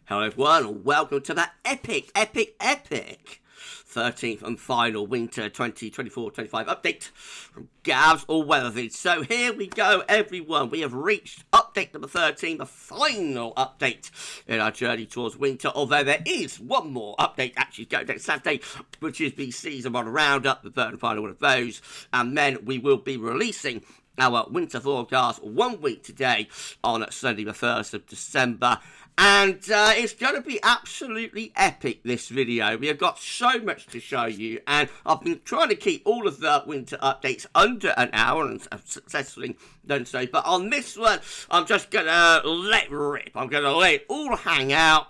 Hello everyone, and welcome to the epic 13th and final winter 2024-25 update from GavsWeatherVids. So here we go everyone, we have reached update number 13, the final update in our journey towards winter, although there is one more update actually going next Saturday, which is the season one roundup, the third and final one of those, and then we will be releasing our winter forecast 1 week today on Sunday the 1st of December. And it's going to be absolutely epic, this video. We have got so much to show you, and I've been trying to keep all of the winter updates under an hour, and I've successfully done so. But on this one, I'm just going to let rip. I'm going to let it all hang out,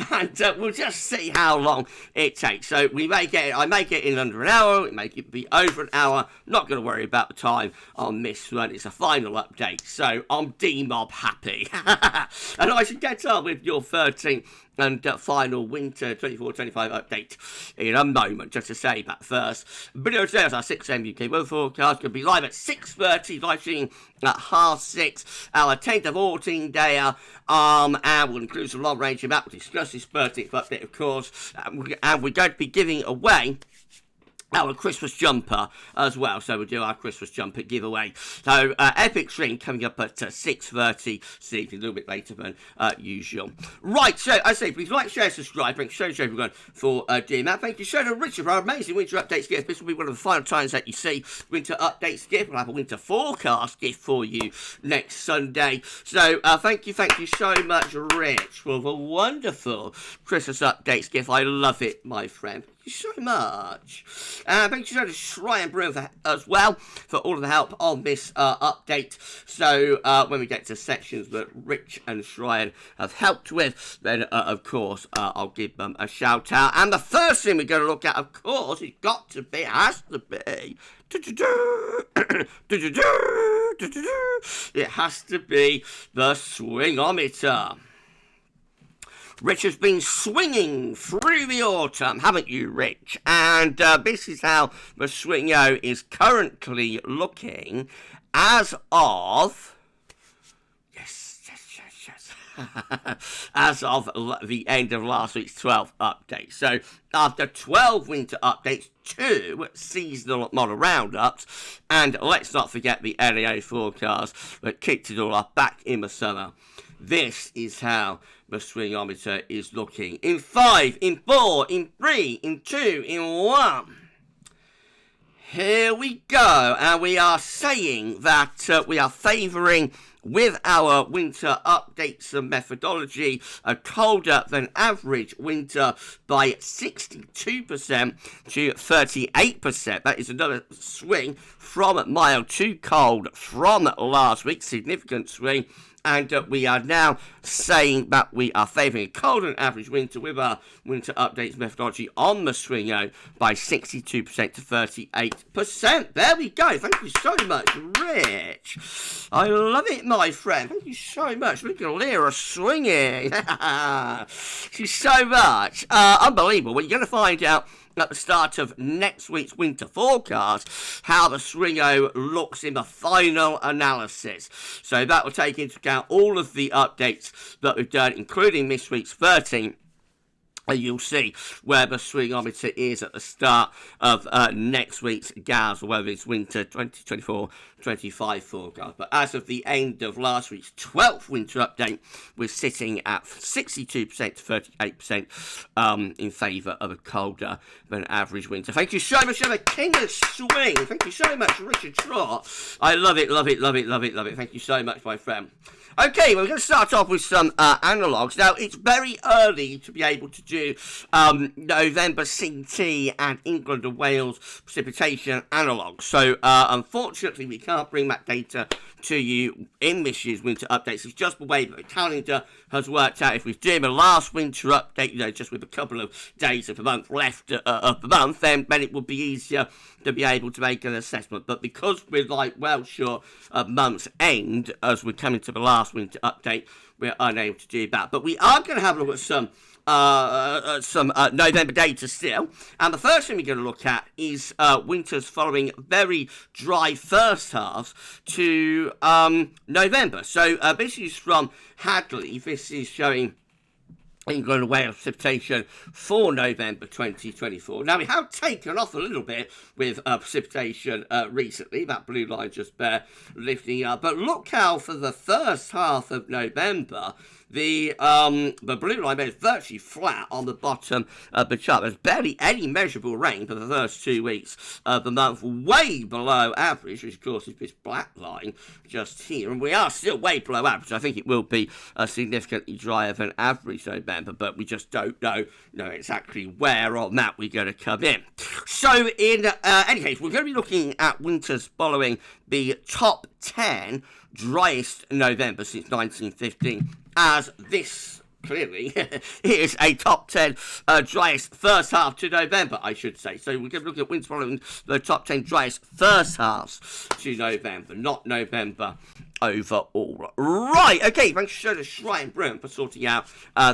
and we'll just see how long it takes. So I may get in under an hour, it may be over an hour. Not going to worry about the time on this one. It's a final update, so I'm D-Mob happy. And I should get on with your 13th and final winter 24-25 update in a moment. Just to say that first, video today is our 6 AM UK weather forecast. Going to be live at 6:30, live streaming at 6:30. Our 10th of 14 day, and we'll include some long range map. We'll discuss this 13th update, of course, and we're going to be giving away our Christmas jumper as well, so we'll do our Christmas jumper giveaway. So, epic stream coming up at 6:30 this evening, a little bit later than usual. Right, so I say, please like, share, subscribe. Thank you so much, everyone, for doing that. Thank you so much, Richard, for our amazing winter updates gift. This will be one of the final times that you see winter updates gift. We'll have a winter forecast gift for you next Sunday. So, thank you so much, Rich, for the wonderful Christmas updates gift. I love it, my friend. So much. Thank you so much to Shrine Brew as well for all of the help on this update. So when we get to sections that Rich and Shrine have helped with, then of course I'll give them a shout out. And the first thing we're going to look at, of course, it has to be the Swingometer. Rich has been swinging through the autumn, haven't you, Rich? And this is how the Swingo is currently looking as of... Yes. as of the end of last week's 12th update. So, after 12 winter updates, 2 seasonal model roundups, and let's not forget the LAO forecast that kicked it all off back in the summer. This is how the Swingometer is looking in 5, in 4, in 3, in 2, in 1. Here we go, and we are saying that we are favouring, with our winter updates and methodology, a colder than average winter by 62% to 38%. That is another swing from mild to cold from last week, significant swing. And we are now saying that we are favouring a colder than average winter with our winter updates methodology on the Swingo by 62% to 38%. There we go. Thank you so much, Rich. I love it, my friend. Thank you so much. Look at Lyra swinging. Thank you so much. Unbelievable. Well, you're going to find out at the start of next week's winter forecast how the Swingo looks in the final analysis. So that will take into account all of the updates that we've done, including this week's 13th. And you'll see where the Swingometer is at the start of next week's GavsWeatherVids Winter 2024-25 forecast. But as of the end of last week's 12th winter update, we're sitting at 62% to 38% in favour of a colder than average winter. Thank you so much for the King of Swing. Thank you so much, Richard Trott. I love it. Thank you so much, my friend. Okay, we're going to start off with some analogues. Now, it's very early to be able to do November CT and England and Wales precipitation analogues. So, unfortunately, we can't bring that data to you in this year's winter updates. It's just the way that the calendar has worked out. If we're doing the last winter update, just with a couple of days of the month left of the month, then it would be easier to be able to make an assessment. But because we're well short of month's end as we're coming to the last winter update, we're unable to do that. But we are going to have a look at some November data still. And the first thing we're going to look at is winters following very dry first halves to November. So this is from Hadley. This is showing England and Wales precipitation for November 2024. Now, we have taken off a little bit with precipitation recently. That blue line just there lifting up. But look how for the first half of November, the blue line is virtually flat on the bottom of the chart. There's barely any measurable rain for the first 2 weeks of the month, way below average, which of course is this black line just here. And we are still way below average. I think it will be significantly drier than average November, but we just don't know exactly where on that we're going to come in. So in any case, we're going to be looking at winters following the top 10 driest November since 1915, as this clearly is a top 10 driest first half to November, I should say. So we're going to look at winters following the top 10 driest first halves to November, not November overall. Right, okay, thanks to the Shrine Broom for sorting out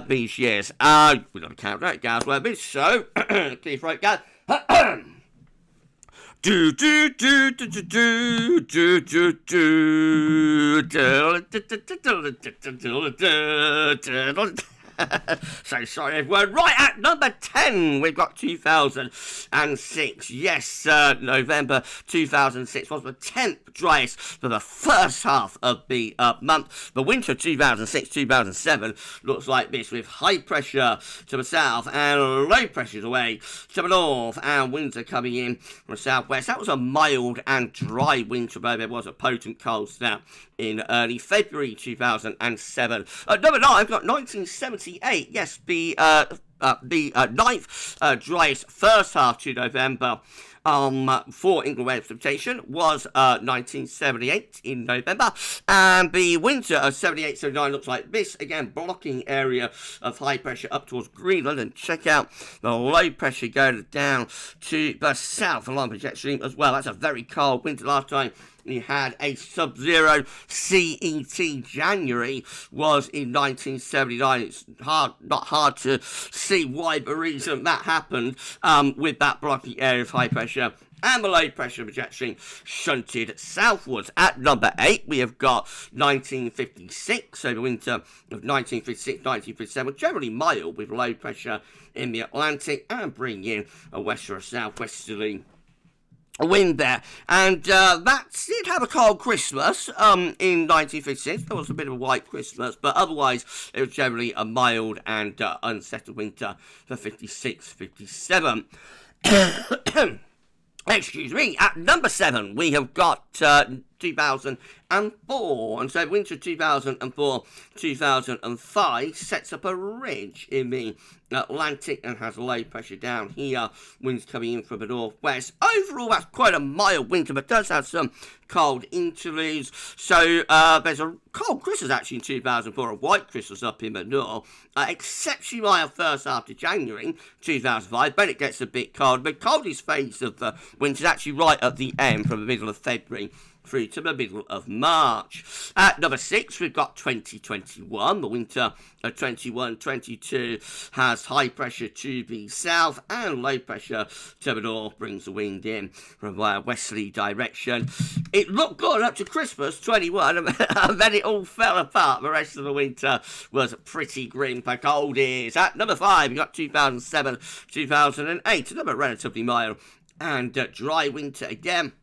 these years. We've got to count that, GavsWeatherVids, so clear throat, Gav. Do do do do do do do do do. So sorry everyone. Right, at number 10 we've got 2006. Yes, November 2006 was the 10th driest for the first half of the month. The winter 2006-2007 looks like this, with high pressure to the south and low pressures away to the north, and winds are coming in from the southwest. That was a mild and dry winter, though there was a potent cold snap in early February 2007. Number 9, I've got 1978. Yes, the ninth driest first half to November for England Wales precipitation was 1978 in November, and the winter of 78-79 looks like this, again blocking area of high pressure up towards Greenland, and check out the low pressure going down to the south along the jet stream as well. That's a very cold winter. Last time we had a sub-zero CET January was in 1979. It's not hard to see why the reason that happened, with that blocking area of high pressure and the low pressure of the jet stream shunted southwards. At number 8, we have got 1956, so the winter of 1956-1957, generally mild with low pressure in the Atlantic and bring in a west or a southwesterly wind there, and that did have a cold Christmas in 1956. There was a bit of a white Christmas, but otherwise it was generally a mild and unsettled winter for 56-57. Excuse me. At number 7 we have got 2004, and so winter 2004-2005 sets up a ridge in the Atlantic and has low pressure down here, winds coming in from the northwest. Overall, that's quite a mild winter, but does have some cold interludes. So there's a cold Christmas actually in 2004, a white Christmas up in the north. Exceptionally mild first half to January 2005, then it gets a bit cold. The coldest phase of the winter is actually right at the end, from the middle of February through to the middle of March. At number 6, we've got 2021. The winter of 21-22 has high pressure to the south and low pressure to the north, brings the wind in from a westerly direction. It looked good up to Christmas 21, and then it all fell apart. The rest of the winter was pretty grim for cold ears. At number 5, we've got 2007-2008, another relatively mild and dry winter again,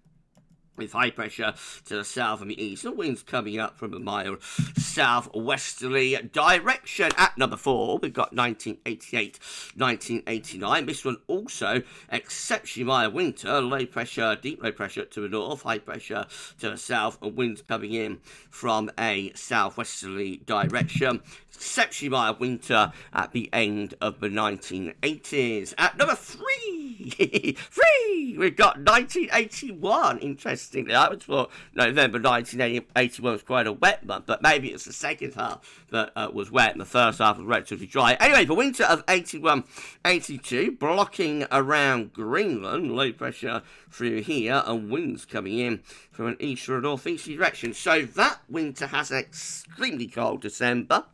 with high pressure to the south and the east, and winds coming up from a mild southwesterly direction. At number 4, we've got 1988-1989. This one also exceptionally mild winter, low pressure, deep low pressure to the north, high pressure to the south, and winds coming in from a southwesterly direction. Exceptionally mild winter at the end of the 1980s. At number 3, we've got 1981. Interestingly, I would thought November 1981 was quite a wet month, but maybe it's the second half that was wet and the first half was relatively dry. Anyway, the winter of 81-82, blocking around Greenland, low pressure through here, and winds coming in from an east or a northeasterly direction. So that winter has an extremely cold December,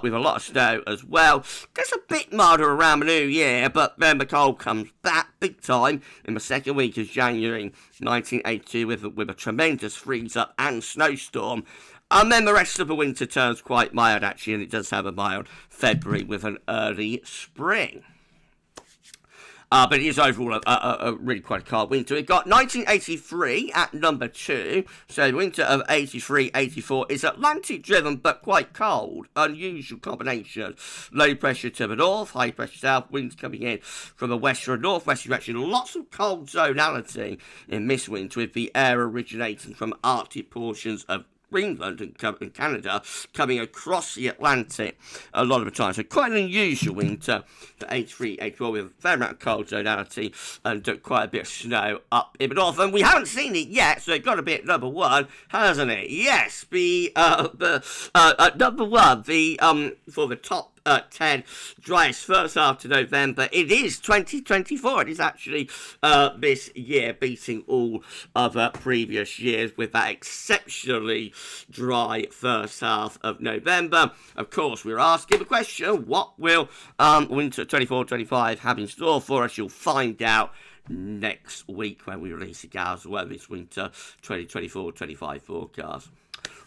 with a lot of snow as well. Gets a bit milder around the new year, but then the cold comes back big time in the second week of January 1982 with a tremendous freeze-up and snowstorm. And then the rest of the winter turns quite mild, actually, and it does have a mild February with an early spring. But it is overall a really quite a cold winter. We've got 1983 at number 2. So the winter of 83-84 is Atlantic-driven but quite cold. Unusual combination. Low pressure to the north, high pressure south, winds coming in from a west or a northwest direction. Lots of cold zonality in this winter with the air originating from Arctic portions of Greenland and Canada coming across the Atlantic a lot of the time. So quite an unusual winter for 83-84 with a fair amount of cold zonality and quite a bit of snow up in the north. And we haven't seen it yet, so it got to be at number 1, hasn't it? Yes, number 1, for the top 10 driest first half to November. It is 2024. It is actually this year beating all other previous years with that exceptionally dry first half of November. Of course, we're asking the question, what will winter 24-25 have in store for us? You'll find out next week when we release the GavsWeatherVids winter 2024-25 forecast.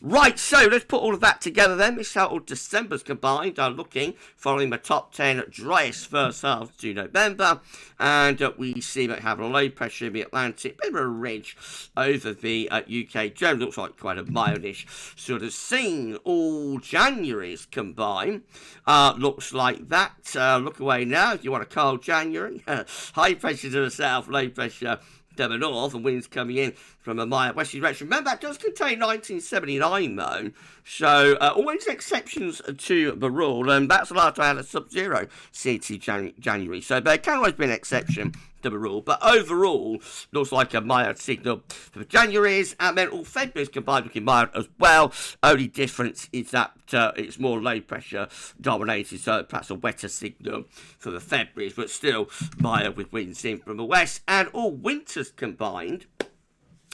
Right, so let's put all of that together then. This is how all December's combined are looking, following the top 10 driest first half to November. And we see that having a low pressure in the Atlantic, bit of a ridge over the UK. Generally looks like quite a mildish sort of scene. All January's combined. Looks like that. Look away now if you want a cold January. High pressure to the south, low pressure to the north, and winds coming in from a mild westerly direction. Remember, that does contain 1979, though, so always exceptions to the rule, and that's the last I had a sub-zero CT January, so there can always be an exception to the rule, but overall, looks like a mild signal for the Januaries, and then all February's combined looking mild as well. Only difference is that it's more low pressure dominated, so perhaps a wetter signal for the Februaries, but still mild with winds in from the west, and all winters combined.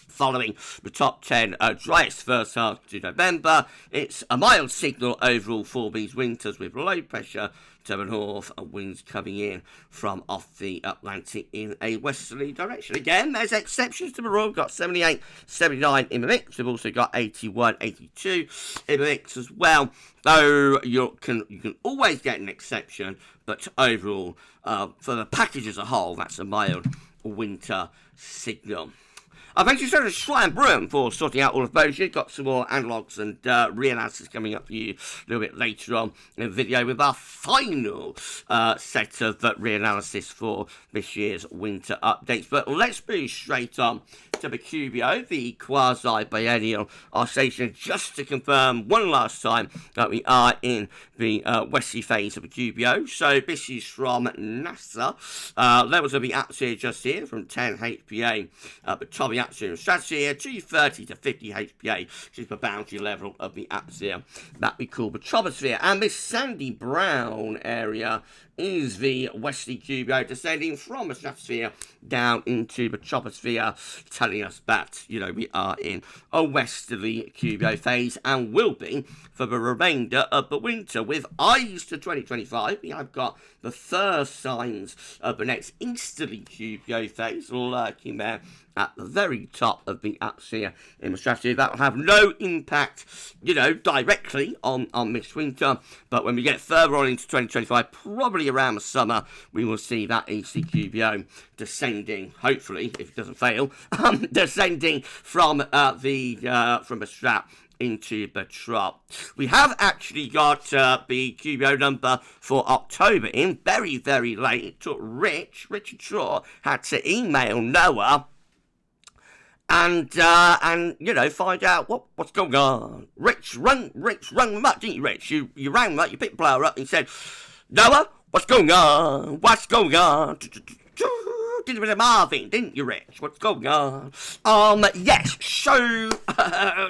Following the top 10 driest first half to November, it's a mild signal overall for these winters with low pressure to the north and winds coming in from off the Atlantic in a westerly direction. Again, there's exceptions to the rule. We've got 78, 79 in the mix. We've also got 81, 82 in the mix as well. Though you can always get an exception, but overall, for the package as a whole, that's a mild winter signal. Thank you so much to Schweinbrunn for sorting out all of those. You've got some more analogues and reanalysis coming up for you a little bit later on in the video with our final set of reanalysis for this year's winter updates. But let's move straight on to the QBO, the quasi-biennial oscillation, just to confirm one last time that we are in the westerly phase of the QBO. So this is from NASA. Levels of the atmosphere just here from 10 HPA at the top of the atmosphere in stratosphere, 230 to 50 HPA, which is the boundary level of the atmosphere that we call the troposphere. And this sandy brown area is the westerly QBO descending from the stratosphere down into the troposphere, telling us that, you know, we are in a westerly QBO phase and will be for the remainder of the winter. With eyes to 2025, we have got the first signs of the next easterly QBO phase lurking there at the very top of the atmosphere in the stratosphere. That will have no impact, you know, directly on this winter, but when we get further on into 2025, probably around the summer, we will see that easterly QBO descending, hopefully, if it doesn't fail, descending from the strat into the trop. We have actually got the QBO number for October in very, very late. It took Richard Shaw had to email Noah and you know, find out what's going on. Rich rung them up, didn't you, Rich? You rang them up, you picked the blower up and said, Noah, what's going on? What's going on? Did a bit of Marvin, didn't you, Rich? What's going on? Yes, so,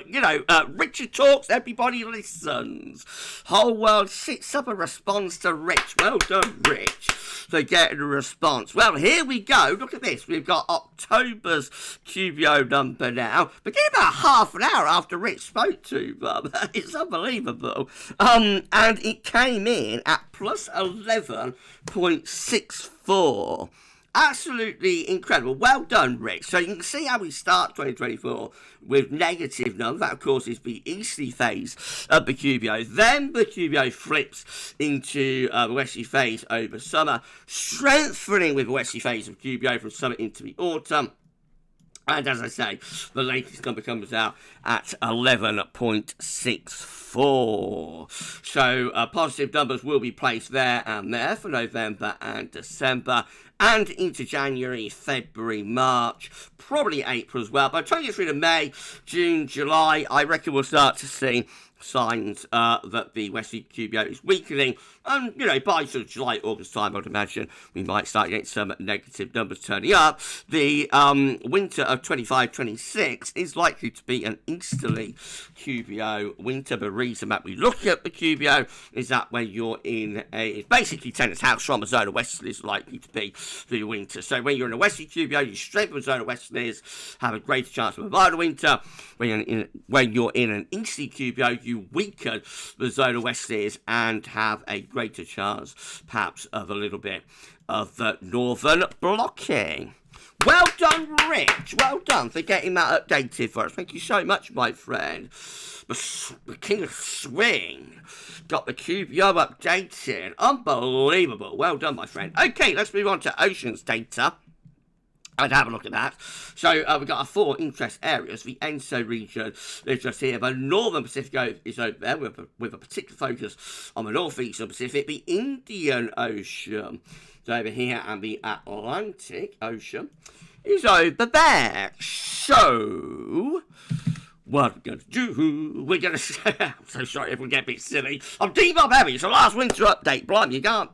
you know, Richard talks, everybody listens. Whole world sits up and responds to Rich. Well done, Rich, for getting a response. Well, here we go. Look at this. We've got October's QBO number now. Begin about half an hour after Rich spoke to them. It's unbelievable. And it came in at plus 11.64. Absolutely incredible. Well done, Rick. So you can see how we start 2024 with negative numbers. That, of course, is the easterly phase of the QBO. Then the QBO flips into the westerly phase over summer, strengthening with the westerly phase of QBO from summer into the autumn. And as I say, the latest number comes out at 11.64. So positive numbers will be placed there and there for November and December, and into January, February, March, probably April as well. By the time you get through to May, June, July, I reckon we'll start to see signs that the Westerly QBO is weakening, and by sort of July, August time, I'd imagine we might start getting some negative numbers turning up. The winter of 25-26 is likely to be an easterly QBO winter. The reason that we look at the QBO is that when you're in it's basically telling us how strong the zone of westerly is likely to be through the winter. So when you're in a westerly QBO, you strengthen the zone of westerlies, have a greater chance of a milder winter. When you're in an easterly QBO, you weaken the zone of westerlies and have a greater chance, perhaps, of a little bit of the northern blocking. Well done, Rich. Well done for getting that updated for us. Thank you so much, my friend. The King of Swing got the QBO updated. Unbelievable. Well done, my friend. Okay, let's move on to Oceans data. I'd have a look at that. So we've got our 4 interest areas. The ENSO region is just here. The Northern Pacific is over there with a particular focus on the Northeastern Pacific. The Indian Ocean is over here, and the Atlantic Ocean is over there. So what we're going to do, we're going to... I'm so sorry if we get a bit silly. I'm Bob Heavy. It's the last winter update. Blimey, you can't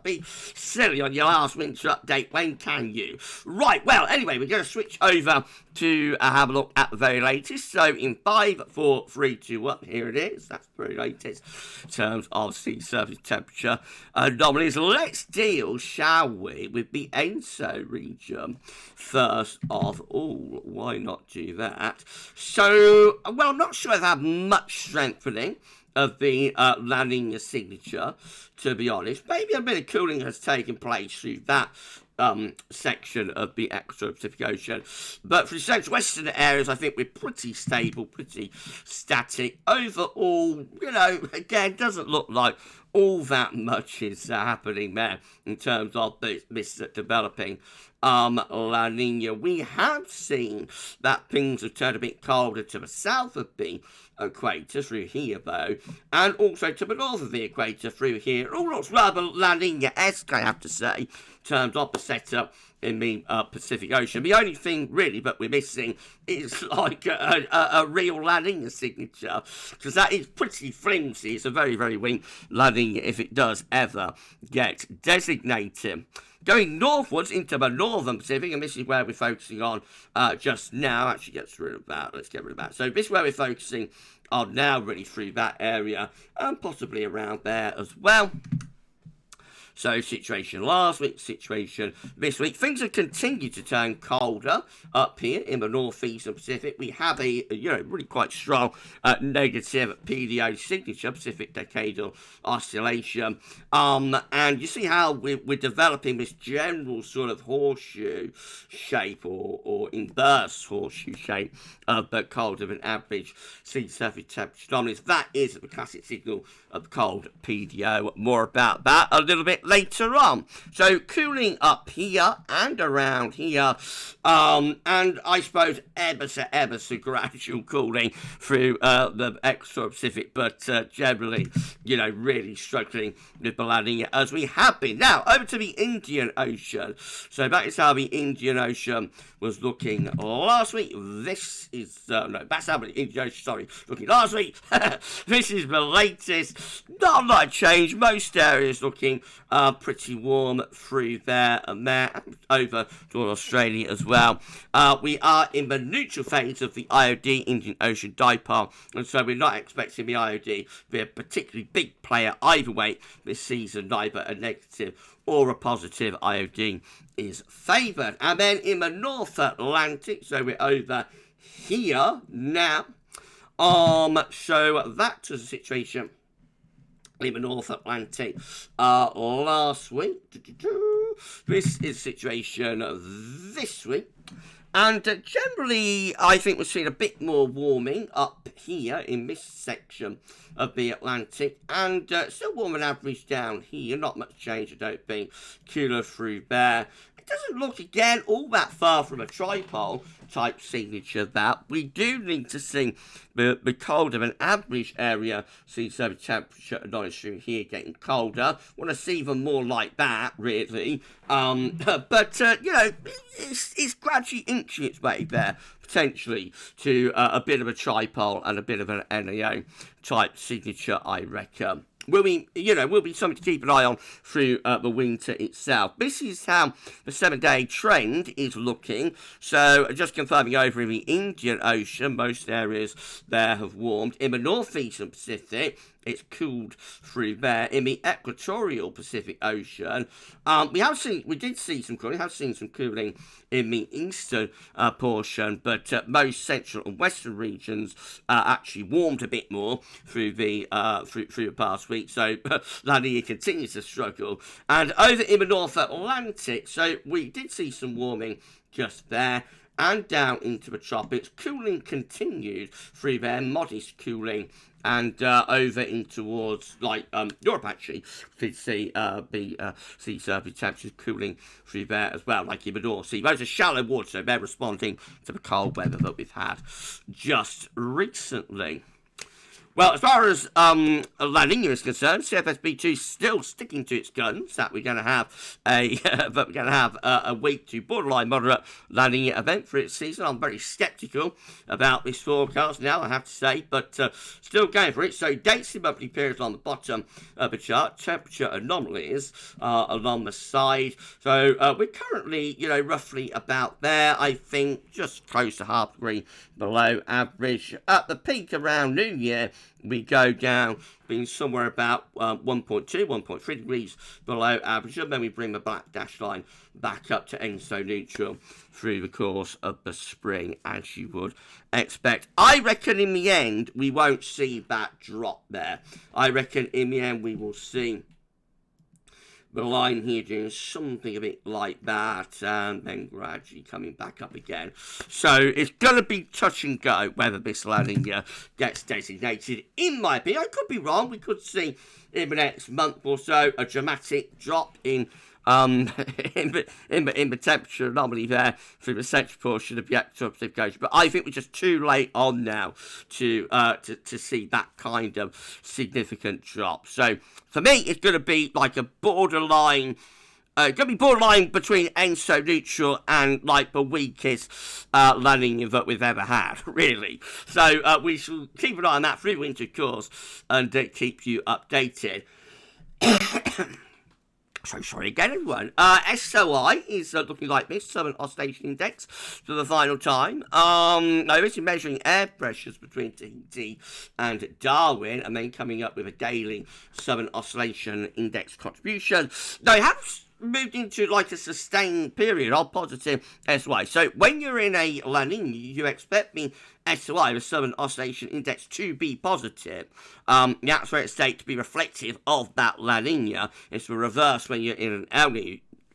be silly on your last winter update. When can you? Right, well, anyway, we're going to switch over to have a look at the very latest. So in 5, 4, 3, 2, 1, here it is. That's the very latest in terms of sea surface temperature anomalies. Let's deal, shall we, with the ENSO region first of all. Why not do that? So, well, I'm not sure I've had much strengthening of the La Nina signature, to be honest. Maybe a bit of cooling has taken place through that section of the extra-Pacific Ocean. But for the central-western areas, I think we're pretty stable, pretty static. Overall, again, doesn't look like all that much is happening there in terms of this developing La Nina. We have seen that things have turned a bit colder to the south of the equator through here, though, and also to the north of the equator through here. It all looks rather La Nina-esque, I have to say, in terms of the setup in the Pacific Ocean. The only thing really that we're missing is like a real La Nina signature, because that is pretty flimsy. It's a very, very weak La Nina if it does ever get designated. Going northwards into the northern Pacific, and this is where we're focusing on just now. Actually, get rid of that. Let's get rid of that. So this is where we're focusing on now, really through that area, and possibly around there as well. So situation last week, situation this week. Things have continued to turn colder up here in the northeastern Pacific. We have a really quite strong negative PDO signature, Pacific Decadal Oscillation. And you see how we're developing this general sort of horseshoe shape or inverse horseshoe shape of the colder than average sea surface temperature anomalies. That is the classic signal of the cold PDO. More about that a little bit later on. So cooling up here and around here, and I suppose ever so gradual cooling through the extra-Pacific, but generally, really struggling with the La Nina as we have been. Now, over to the Indian Ocean. So that is how the Indian Ocean was looking last week. This is, that's how the Indian Ocean, looking last week. This is the latest. Not a lot of change. Most areas looking pretty warm through there and there, over to Australia as well. We are in the neutral phase of the IOD, Indian Ocean Dipole, and so we're not expecting the IOD to be a particularly big player either way this season. Neither a negative or a positive IOD is favoured. And then in the North Atlantic, so we're over here now. So that's the situation in the North Atlantic last week. this is the situation this week. And generally, I think we're seeing a bit more warming up here in this section of the Atlantic. And still warm and average down here. Not much change, I don't think. Cooler through there. It doesn't look, again, all that far from a tripole type signature that we do need to see the colder of an average area, see some temperature anomalies through here getting colder. Want to see even more like that, really. But you know, it's gradually inching its way there, potentially, to a bit of a tripole and a bit of an NAO type signature, I reckon. Will be something to keep an eye on through the winter itself. This is how the 7-day trend is looking. So just confirming over in the Indian Ocean, most areas there have warmed. In the northeastern Pacific, it's cooled through there. In the equatorial Pacific Ocean, we did see some cooling. Have seen some cooling in the eastern portion, but most central and western regions actually warmed a bit more through the past week. So La Nina continues to struggle. And over in the North Atlantic, so we did see some warming just there. And down into the tropics, cooling continued through there, modest cooling, and over in towards like Europe actually, we did see sea surface temperatures cooling through there as well, like in the North Sea. Those are shallow water, so they're responding to the cold weather that we've had just recently. Well, as far as La Nina is concerned, CFSB2 still sticking to its guns that we're going to have a weak to borderline moderate La Nina event for its season. I'm very sceptical about this forecast now, I have to say, but still going for it. So dates and monthly periods on the bottom of the chart, temperature anomalies along the side. So we're currently, roughly about there. I think just close to half degree below average. At the peak around New Year, we go down, being somewhere about 1.2, 1.3 degrees below average, and then we bring the black dashed line back up to ENSO neutral through the course of the spring, as you would expect. I reckon in the end, we won't see that drop there. I reckon in the end, we will see the line here doing something a bit like that, and then gradually coming back up again. So it's going to be touch and go whether this La Nina gets designated. In my opinion, I could be wrong. We could see in the next month or so a dramatic drop in the temperature anomaly there through the central portion of the equatorial Pacific Ocean. But I think we're just too late on now to see that kind of significant drop. So for me, it's going to be like a borderline. Going to be borderline between ENSO neutral and like the weakest La Nina that we've ever had, really. So we shall keep an eye on that through winter course and keep you updated. So sorry again, everyone. SOI is looking like this, Southern Oscillation Index, for the final time. Now, this is measuring air pressures between Tahiti and Darwin, and then coming up with a daily Southern Oscillation Index contribution. Now, it has moved into like a sustained period of positive SOI. So when you're in a La Nina, you expect the SOI, the Southern Oscillation Index, to be positive. The atmospheric state to be reflective of that La Nina. It's the reverse when you're in an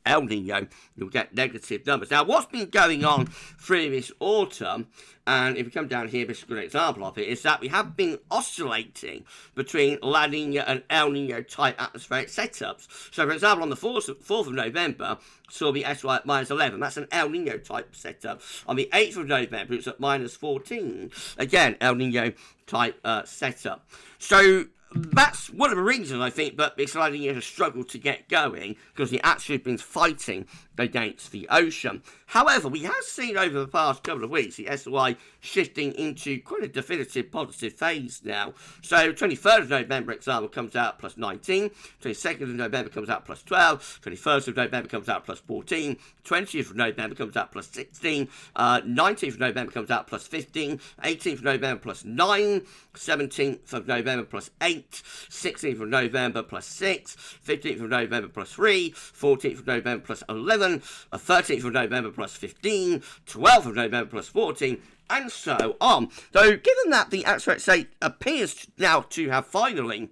El Nino, you'll get negative numbers. Now, what's been going on through this autumn, and if you come down here, this is a good example of it, is that we have been oscillating between La Nina and El Nino type atmospheric setups. So, for example, on the 4th of November, saw the SOI at -11. That's an El Nino type setup. On the 8th of November, it's at -14. Again, El Nino type setup. So that's one of the reasons, I think, that this La Nina has struggled to get going, because the atmosphere has been fighting against the ocean. However, we have seen over the past couple of weeks the SOI shifting into quite a definitive positive phase now. So 23rd of November, example, comes out +19, 22nd of November comes out +12, 21st of November comes out +14, 20th of November comes out +16, 19th of November comes out +15, 18th of November +9, 17th of November +8, 16th of November +6, 15th of November +3, 14th of November +11, 13th of November +15, 12th of November +14, and so on. So, given that the atmospheric state appears now to have finally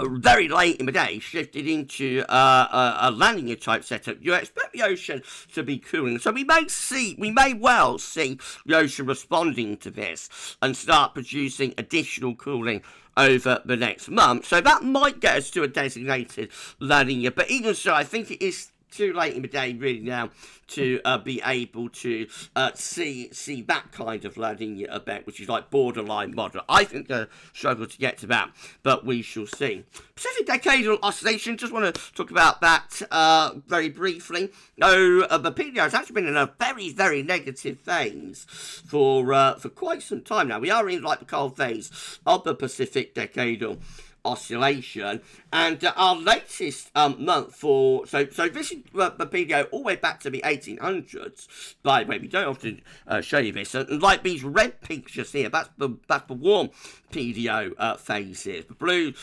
very late in the day, shifted into a landing gear type setup. You expect the ocean to be cooling, so we may well see the ocean responding to this and start producing additional cooling over the next month. So that might get us to a designated landing gear, but even so, I think it is too late in the day really now to be able to see that kind of landing event, which is like borderline moderate. I think they'll struggle to get to that, but we shall see. Pacific Decadal Oscillation, just want to talk about that very briefly. No, the PDO has actually been in a very, very negative phase for quite some time now. We are in like the cold phase of the Pacific Decadal Oscillation, and our latest month for so this is the PDO all the way back to the 1800s. By the way, we don't often show you this, and like these red peaks just here, that's the warm PDO phases. The blue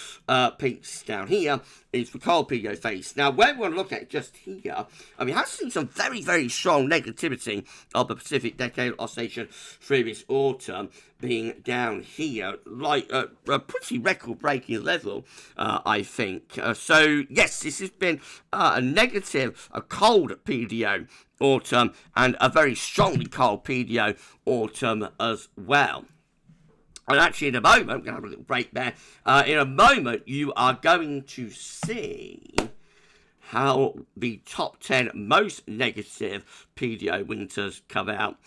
peaks down here is the cold PDO phase. Now, when we want to look at it just here, I mean, it has seen some very, very strong negativity of the Pacific Decadal Oscillation through this autumn, being down here, like a pretty record-breaking level, I think. So, yes, this has been a negative, a cold PDO autumn, and a very strongly cold PDO autumn as well. And actually, in a moment, I'm going to have a little break there. In a moment, you are going to see how the top 10 most negative PDO winters come out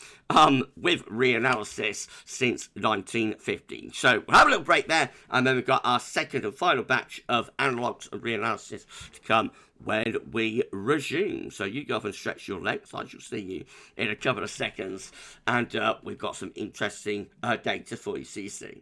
with reanalysis since 1950. So we'll have a little break there, and then we've got our second and final batch of analogues and reanalysis to come when we resume. So you go off and stretch your legs. I shall see you in a couple of seconds, and we've got some interesting data for you, CC.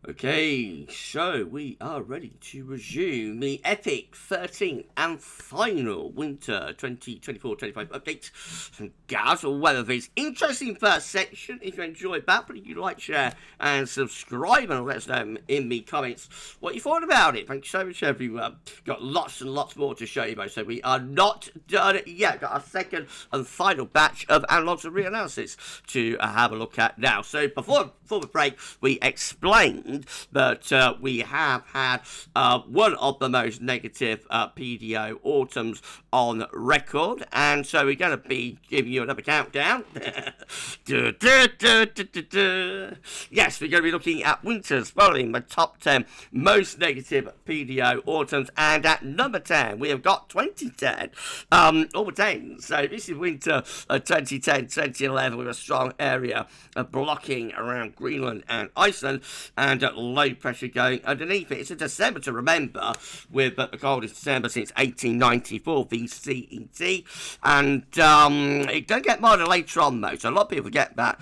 Okay, so we are ready to resume the epic 13th and final winter 2024-25 update from GavsWeatherVids. Interesting first section. If you enjoyed that, please like, share, and subscribe, and let us know in the comments what you thought about it. Thank you so much, everyone. Got lots and lots more to show you, though, so we are not done yet. Got our second and final batch of analogs and reanalysis to have a look at now. So before the break, we explained that we have had one of the most negative PDO autumns on record, and so we're going to be giving you another countdown. Yes, we're going to be looking at winters following the top 10 most negative PDO autumns, and at number 10 we have got 2010, all the 10s. So this is winter 2010-2011 with a strong area of blocking around Greenland and Iceland, and low pressure going underneath it. It's a December to remember, with the coldest December since 1894 VCET, and it does get milder later on though, so a lot of people forget that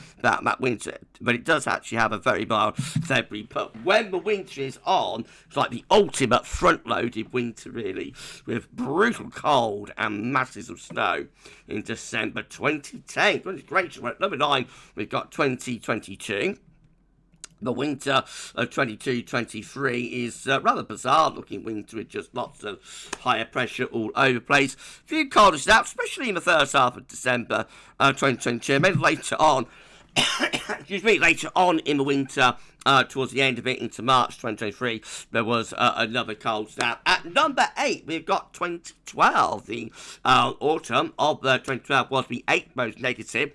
winter, but it does actually have a very mild February. But when the winter is on, it's like the ultimate front-loaded winter really, with brutal cold and masses of snow in December 2010. Great. At number 9 we've got 2022. The winter of 22-23 is rather bizarre looking winter, with just lots of higher pressure all over the place. A few colder snaps, especially in the first half of December 2022. Maybe later on, later on in the winter, towards the end of it into March 2023, there was another cold snap. At number 8, we've got 2012. The autumn of 2012 was the 8th most negative.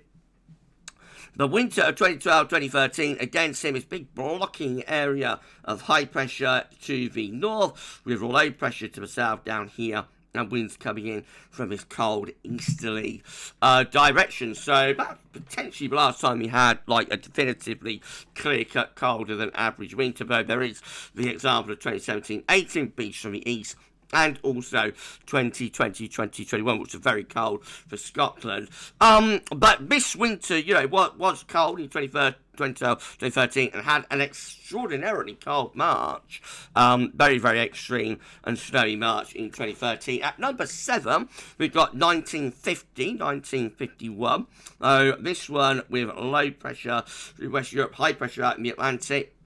The winter of 2012-2013, again, same as big blocking area of high pressure to the north, with low pressure to the south down here, and winds coming in from this cold easterly direction. So that's potentially the last time we had like a definitively clear-cut colder than average winter, though there is the example of 2017-18 beach from the east, and also 2020-2021, which was very cold for Scotland. But this winter, you know, was cold in 2013, and had an extraordinarily cold March. Very, very extreme and snowy March in 2013. At number 7, we've got 1951. This one with low pressure through West Europe, high pressure out in the Atlantic.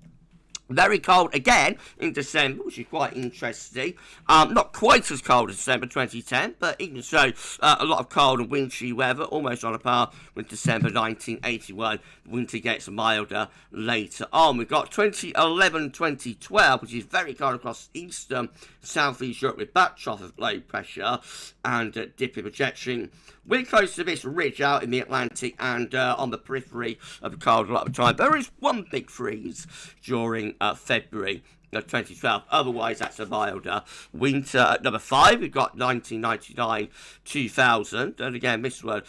Very cold again in December, which is quite interesting. Not quite as cold as December 2010, but even so, a lot of cold and wintry weather, almost on a par with December 1981. Winter gets milder later on. We've got 2011-2012, which is very cold across eastern southeast Europe with backtrough of low pressure and dipping projection. We're close to this ridge out in the Atlantic and on the periphery of the cold a lot of the time. There is one big freeze during February of 2012. Otherwise, that's a milder winter. At number 5, we've got 1999-2000. And again, this one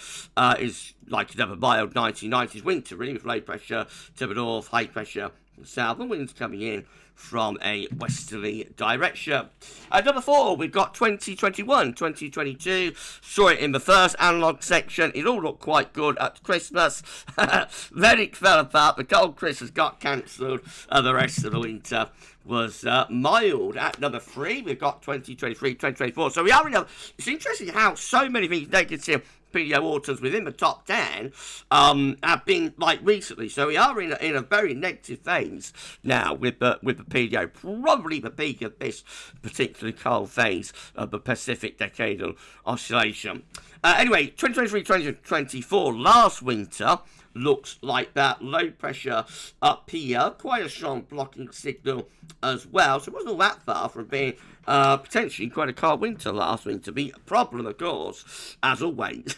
is like another mild 1990s winter, really, with low pressure to the north, high pressure south, and winds coming in from a westerly direction. At number 4, we've got 2021-2022. Saw it in the first analog section. It all looked quite good at Christmas. Then it fell apart. The cold Christmas got cancelled, and the rest of the winter was mild. At number 3, we've got 2023-2024. So we are in a... It's interesting how so many of these negative PDO autumns within the top 10 have been like recently, so we are in a very negative phase now with the PDO, probably the peak of this particularly cold phase of the Pacific decadal oscillation. Anyway, 2023-2024 last winter looks like that. Low pressure up here, quite a strong blocking signal as well, so it wasn't all that far from being potentially quite a cold winter last winter. The problem, of course, as always,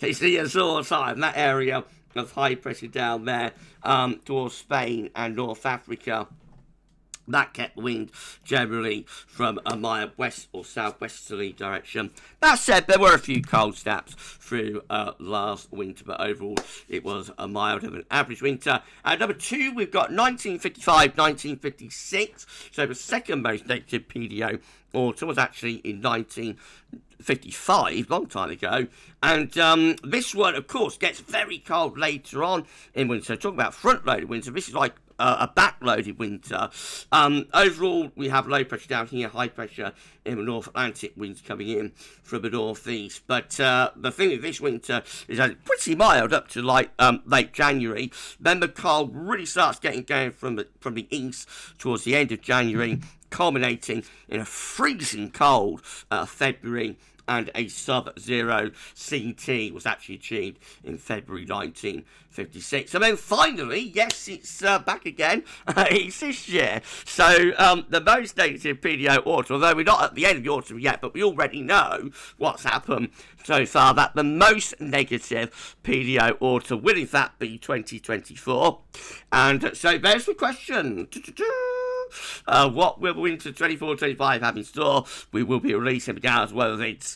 is the Azores High, that area of high pressure down there towards Spain and North Africa. That kept wind generally from a mild west or southwesterly direction. That said, there were a few cold snaps through last winter, but overall it was a milder than average winter. At number 2, we've got 1955-1956. So the second most negative PDO autumn was actually in 1955, long time ago. And this one, of course, gets very cold later on in winter. So talking about front-loaded winter, this is like a back-loaded winter. Overall, we have low pressure down here, high pressure in the North Atlantic, winds coming in from the northeast. But the thing with this winter is that it's pretty mild up to like late January. Then the cold really starts getting going from the east towards the end of January, culminating in a freezing cold February, and a sub-zero CT was actually achieved in February 1956. And then finally, yes, it's back again. It's this year. So the most negative PDO autumn, although we're not at the end of the autumn yet, but we already know what's happened so far, that the most negative PDO autumn will in fact be 2024. And so there's the question. What will winter 24-25 have in store? We will be releasing the GavsWeatherVids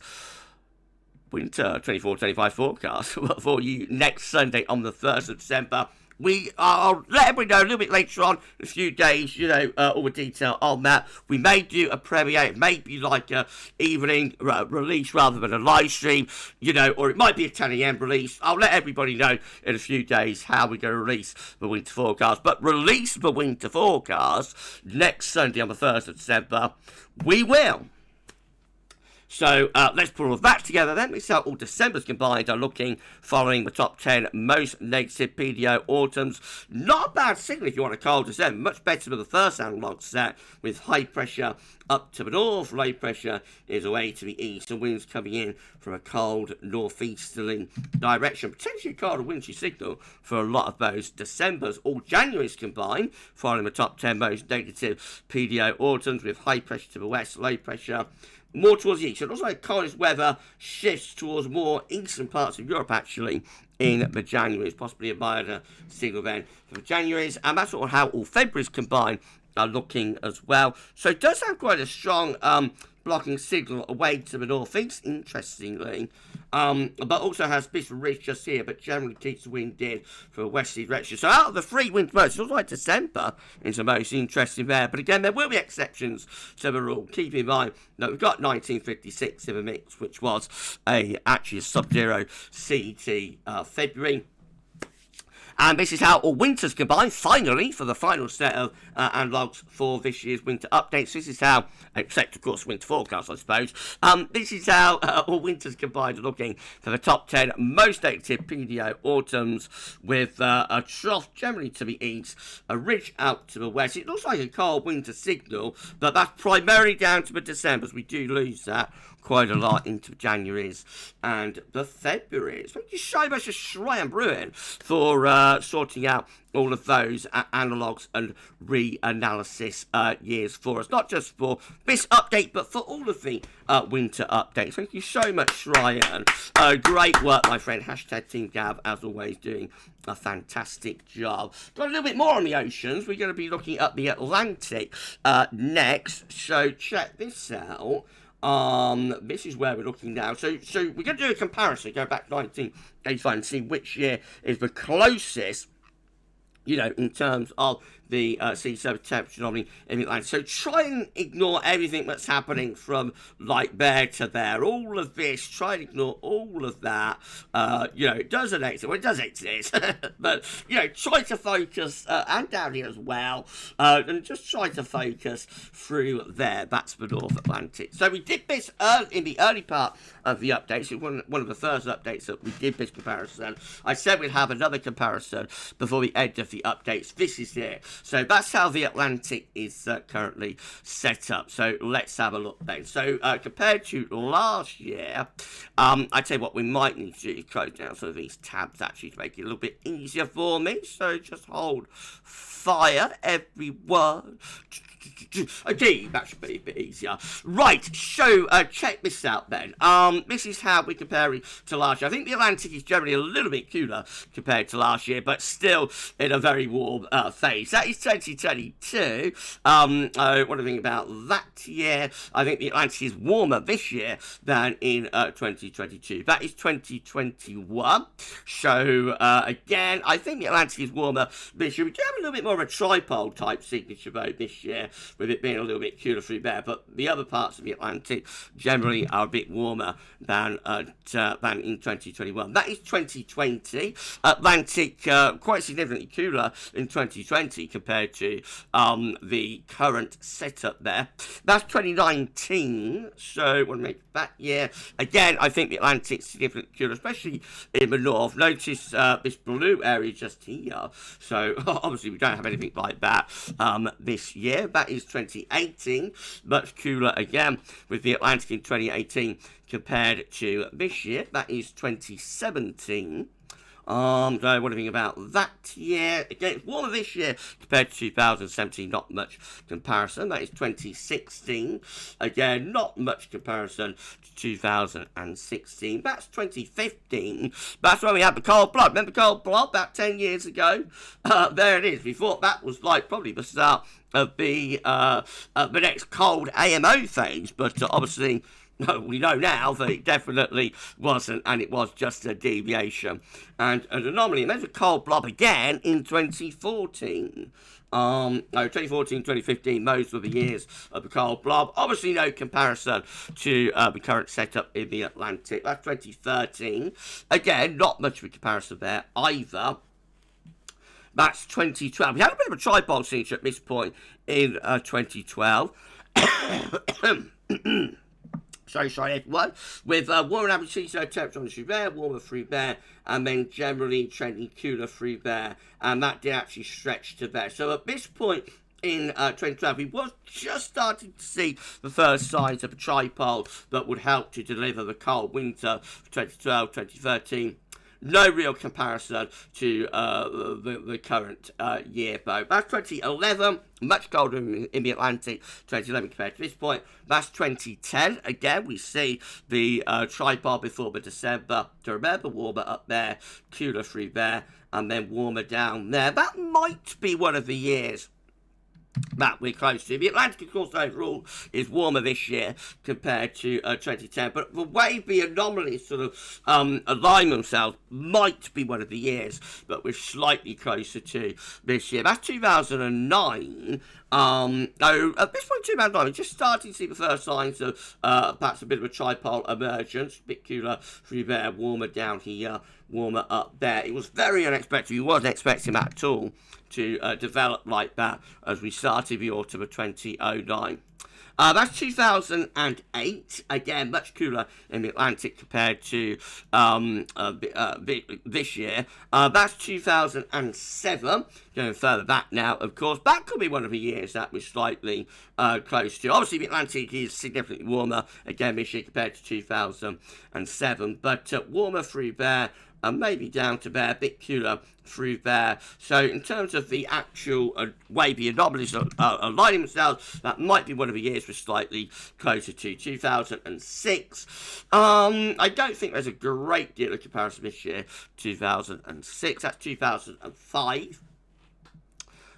winter 24-25 forecast for you next Sunday on the 1st of December. I'll let everybody know a little bit later on, in a few days, all the detail on that. We may do a premiere, it may be like a evening release rather than a live stream, or it might be a 10 a.m. release. I'll let everybody know in a few days how we're going to release the winter forecast. But release the winter forecast next Sunday on the 1st of December, we will. So let's put all of that together then. We see how all Decembers combined are looking following the top 10 most negative PDO autumns. Not a bad signal if you want a cold December. Much better than the first analog set with high pressure up to the north. Low pressure is away to the east and winds coming in from a cold northeasterly direction. Potentially a cold and wintry signal for a lot of those Decembers. All Januaries combined following the top 10 most negative PDO autumns with high pressure to the west, low pressure more towards the east. So it looks like coldest weather shifts towards more eastern parts of Europe, actually, in the Januaries. Possibly a milder signal then for the Januaries. And that's sort of how all Februaries combined are looking as well. So it does have quite a strong blocking signal away to the northeast, interestingly. But also has this ridge just here, but generally keeps the wind in for a westerly direction. So out of the three winter months, it looks like December is the most interesting there. But again, there will be exceptions to the rule. Keep in mind that we've got 1956 in the mix, which was actually a sub-zero CET February. And this is how all winters combine, finally, for the final set of analogues for this year's winter updates. This is how, except of course winter forecast, I suppose, this is how all winters combined are looking for the top 10 most active PDO autumns, with a trough generally to the east, a ridge out to the west. It looks like a cold winter signal, but that's primarily down to the Decembers. We do lose that quite a lot into January's and the February's. Thank you so much to Shrey and Bruin for sorting out all of those analogues and reanalysis years for us. Not just for this update, but for all of the winter updates. Thank you so much, Ryan. Great work, my friend. Hashtag Team Gav, as always, doing a fantastic job. Got a little bit more on the oceans. We're going to be looking at the Atlantic next. So check this out. This is where we're looking now. So we're going to do a comparison, go back to 1985 and see which year is the closest, you know, in terms of the sea surface temperature anomaly in the Atlantic. So try and ignore everything that's happening from like there to there. All of this, try and ignore all of that. You know, it doesn't exist. Well, it does exist. But, you know, try to focus, and down here as well, and just try to focus through there. That's the North Atlantic. So we did this in the early part of the updates. It was one of the first updates that we did this comparison. I said we'd have another comparison before the end of the updates. This is it. So that's how the Atlantic is currently set up. So let's have a look then. So compared to last year, I tell you what, we might need to close down some of these tabs actually to make it a little bit easier for me. So just hold fire, everyone. Okay, that should be a bit easier. Right, so check this out then. This is how we compare it to last year. I think the Atlantic is generally a little bit cooler compared to last year, but still in a very warm phase. That is 2022. What do you think about that year? I think the Atlantic is warmer this year than in 2022. That is 2021. So, again, I think the Atlantic is warmer this year. We do have a little bit more of a tripole type signature though this year, with it being a little bit cooler through there, but the other parts of the Atlantic generally are a bit warmer than in 2021. That is 2020. Atlantic quite significantly cooler in 2020 compared to the current setup there. That's 2019, so we'll make that year. Again, I think the Atlantic's significantly cooler, especially in the north. Notice this blue area just here, so obviously we don't have anything like that this year. That is 2018, much cooler again with the Atlantic in 2018 compared to this year. That is 2017. So what do you think about that year? Again, it's warmer this year compared to 2017, not much comparison. That is 2016. Again, not much comparison to 2016. That's 2015. That's when we had the cold blood. Remember cold blood about 10 years ago? There it is. We thought that was like probably the start of the next cold AMO phase, but obviously, no, we know now that it definitely wasn't, and it was just a deviation and an anomaly. And there's a cold blob again in 2014. 2014, 2015, those were the years of the cold blob. Obviously, no comparison to the current setup in the Atlantic. That's 2013. Again, not much of a comparison there either. That's 2012. We had a bit of a tripod signature at this point in 2012. Sorry, everyone. With warmer average sea surface temperature on the through there, warmer through there, and then generally trending cooler through there. And that did actually stretch to there. So at this point in 2012, we was just starting to see the first signs of a tripole that would help to deliver the cold winter for 2012, 2013. No real comparison to the current year, though. That's 2011, much colder in the Atlantic, 2011 compared to this point. That's 2010. Again, we see the tripod before the December. To remember, warmer up there, cooler through there, and then warmer down there. That might be one of the years that we're close to. The Atlantic, of course, overall is warmer this year compared to 2010, but the way the anomalies sort of align themselves might be one of the years that we're slightly closer to this year. That's 2009. Oh, at this point, 2 pound 9, we're just starting to see the first signs of perhaps a bit of a tripole emergence. A bit cooler through there, warmer down here, warmer up there. It was very unexpected. We wasn't expecting that at all to develop like that as we started the autumn of 2009. That's 2008. Again, much cooler in the Atlantic compared to this year. That's 2007. Going further back now, of course. That could be one of the years that we're slightly close to. Obviously, the Atlantic is significantly warmer again this year compared to 2007. But warmer through there. Maybe down to there, a bit cooler through there. So in terms of the actual way the anomalies are aligning themselves, that might be one of the years we're slightly closer to. 2006. I don't think there's a great deal of comparison this year. 2006, that's 2005.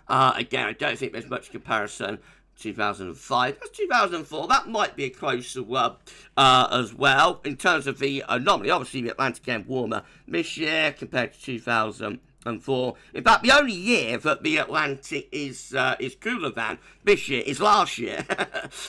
Again, I don't think there's much comparison. 2005, that's 2004, that might be a closer one as well, in terms of the anomaly. Obviously, the Atlantic again warmer this year compared to 2004. In fact, the only year that the Atlantic is cooler than this year is last year.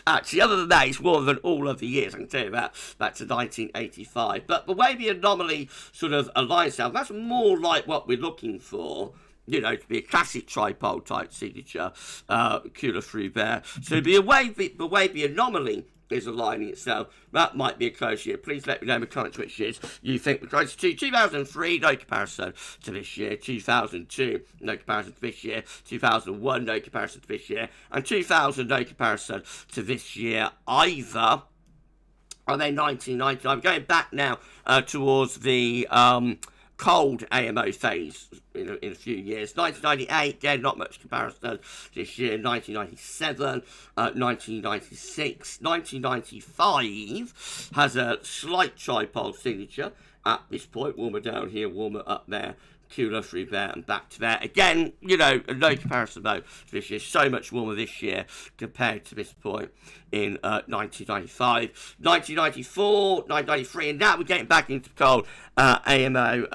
Actually, other than that, it's warmer than all of the years, I can tell you that, back to 1985. But the way the anomaly sort of aligns itself, that's more like what we're looking for. You know, to be a classic tripole type signature, cooler through there. So the way the anomaly is aligning itself, that might be a close year. Please let me know in the comments which years you think we're close to. 2003, no comparison to this year. 2002, no comparison to this year. 2001, no comparison to this year. And 2000, no comparison to this year either. And then 1999, I'm going back now towards the cold AMO phase in a few years. 1998, again, not much comparison this year. 1997, 1996, 1995 has a slight tripole signature at this point. Warmer down here, warmer up there. Cooler through there and back to there. Again, you know, no comparison though to this year. So much warmer this year compared to this point in 1995. 1994, 1993, and now we're getting back into cold AMO,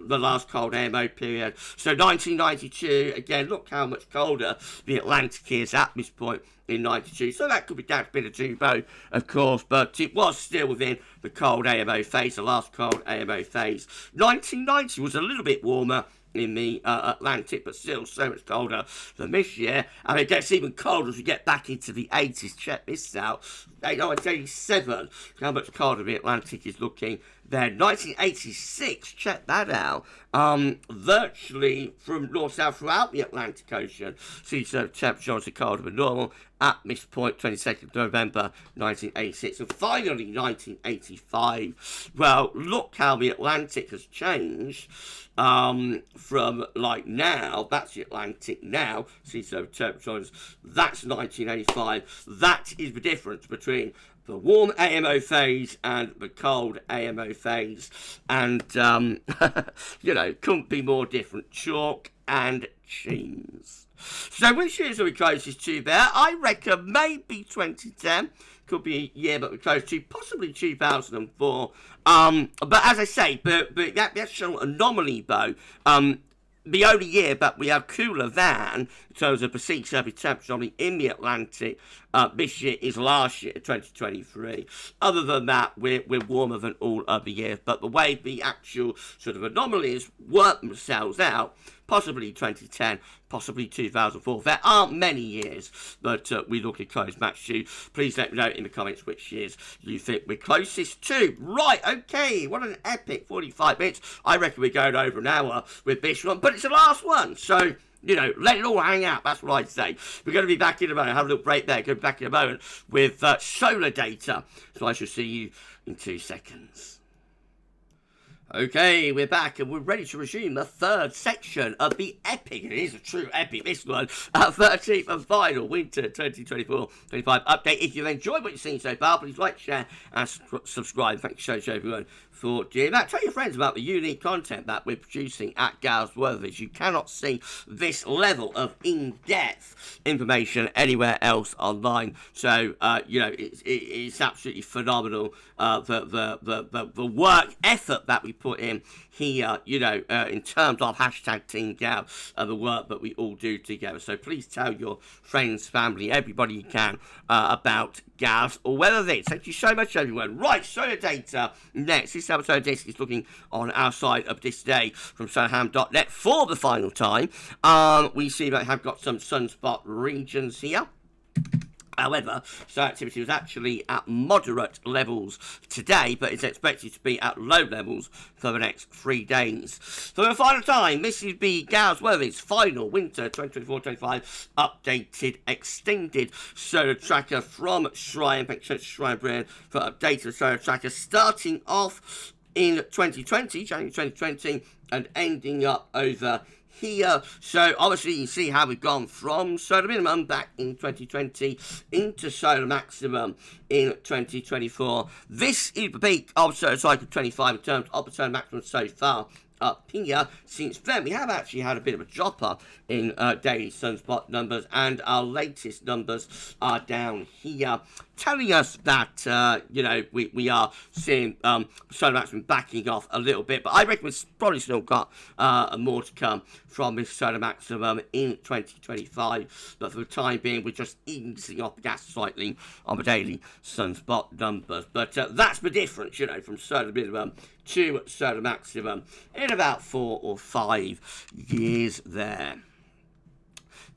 the last cold AMO period. So 1992, again, look how much colder the Atlantic is at this point in 92. So that could be down to a bit of Jumbo, of course, but it was still within the cold AMO phase, the last cold AMO phase. 1990 was a little bit warmer in the Atlantic, but still so much colder than this year. And it gets even colder as we get back into the 80s. Check this out. It's 87. How much colder the Atlantic is looking there. 1986, check that out. Virtually from north-south throughout the Atlantic Ocean, sea surface temperatures are colder than normal at this point, 22nd of November 1986. And finally, 1985. Well, look how the Atlantic has changed from like now. That's the Atlantic now, sea surface temperatures. That's 1985. That is the difference between the warm AMO phase and the cold AMO phase. And, you know, couldn't be more different. Chalk and cheese. So which years are we closest to there? I reckon maybe 2010. Could be a year, but we're close to possibly 2004. But as I say, but that actual anomaly, though, the only year that we have cooler than, in terms of the sea surface temperature in the Atlantic, this year is last year, 2023. Other than that, we're warmer than all other years. But the way the actual sort of anomalies work themselves out, possibly 2010, possibly 2004. There aren't many years that we look at close match to. Please let me know in the comments which years you think we're closest to. Right, okay, what an epic 45 minutes. I reckon we're going over an hour with this one, but it's the last one, so, you know, let it all hang out. That's what I'd say. We're going to be back in a moment. Have a little break there. Go back in a moment with solar data. So I shall see you in 2 seconds. Okay, we're back and we're ready to resume the third section of the epic, it is a true epic, this one, 13th and final Winter 2024-25 update. If you've enjoyed what you've seen so far, please like, share and subscribe. Thank you so much everyone for doing that. Tell your friends about the unique content that we're producing at GavsWeatherVids. You cannot see this level of in-depth information anywhere else online. So, you know, it's absolutely phenomenal, the work effort that we put in here, you know, in terms of hashtag Team Gav and the work that we all do together. So please tell your friends, family, everybody you can about GavsWeatherVids. Thank you so much, everyone. Right, solar data next. This episode disc is looking on our side of this day from solarham.net for the final time. We see that we have got some sunspot regions here. However, solar activity was actually at moderate levels today, but it's expected to be at low levels for the next 3 days. For the final time, this is the GavsWeatherVids final winter 2024-25 updated extended solar tracker from Shrine. Thanks to Shrine Brand for updating the solar tracker starting off in 2020, January 2020, and ending up over here. So obviously you can see how we've gone from solar minimum back in 2020 into solar maximum in 2024. This is the peak of solar cycle 25 in terms of the solar maximum so far up here. Since then, we have actually had a bit of a drop up in daily sunspot numbers, and our latest numbers are down here, telling us that, you know, we are seeing solar maximum backing off a little bit, but I reckon we've probably still got more to come from this solar maximum in 2025, but for the time being, we're just easing off the gas slightly on the daily sunspot numbers. But that's the difference, you know, from solar minimum to solar maximum in about 4 or 5 years there.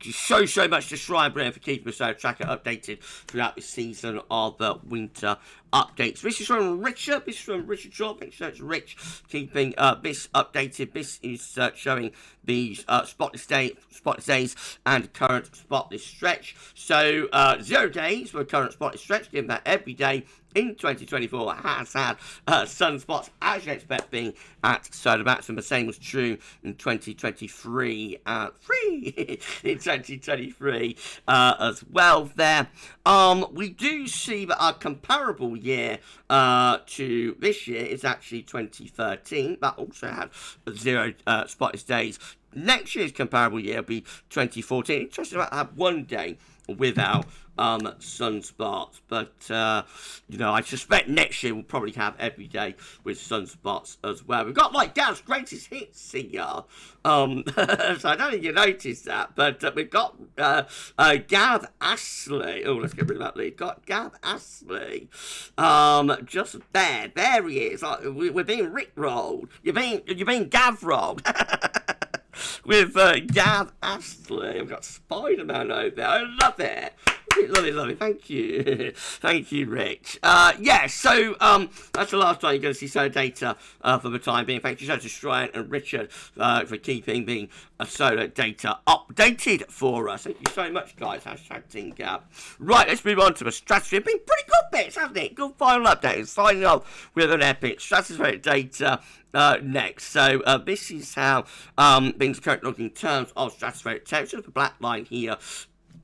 Thank you so much to Shrine Brand for keeping the solar tracker updated throughout the season of the winter updates. This is from Richard. This is from Richard Shaw. Thanks so much, Rich, keeping this updated. This is showing the spotless days and current spotless stretch. So 0 days for the current spotless stretch, given that every day in 2024 has had sunspots, as you expect, being at solar maximum. The same was true in 2023, in 2023 as well there. We do see that our comparable year to this year is actually 2013. That also had 0 spotless days. Next year's comparable year will be 2014. Interesting about to have 1 day without sunspots, but you know, I suspect next year we'll probably have every day with sunspots as well. We've got like Gav's greatest hits here, so I don't think you noticed that, but we've got Gav Astley. Oh, let's get rid of that lead. Got Gav Astley, just there he is. Like, we're being Rick-rolled. You're being Gav-rolled. With Gav Astley. We've got Spider-Man over there. I love it. Love it. Thank you. Thank you, Rich. Yeah, so that's the last time you're going to see solar data for the time being. Thank you so much to Shrine and Richard for keeping the solar data updated for us. Thank you so much, guys. Hashtag Team Gav. Right, let's move on to the stratosphere. Been pretty good bits, hasn't it? Good final update. Signing off with an epic stratospheric data next. So this is how things are currently looking in terms of stratospheric temperature. The black line here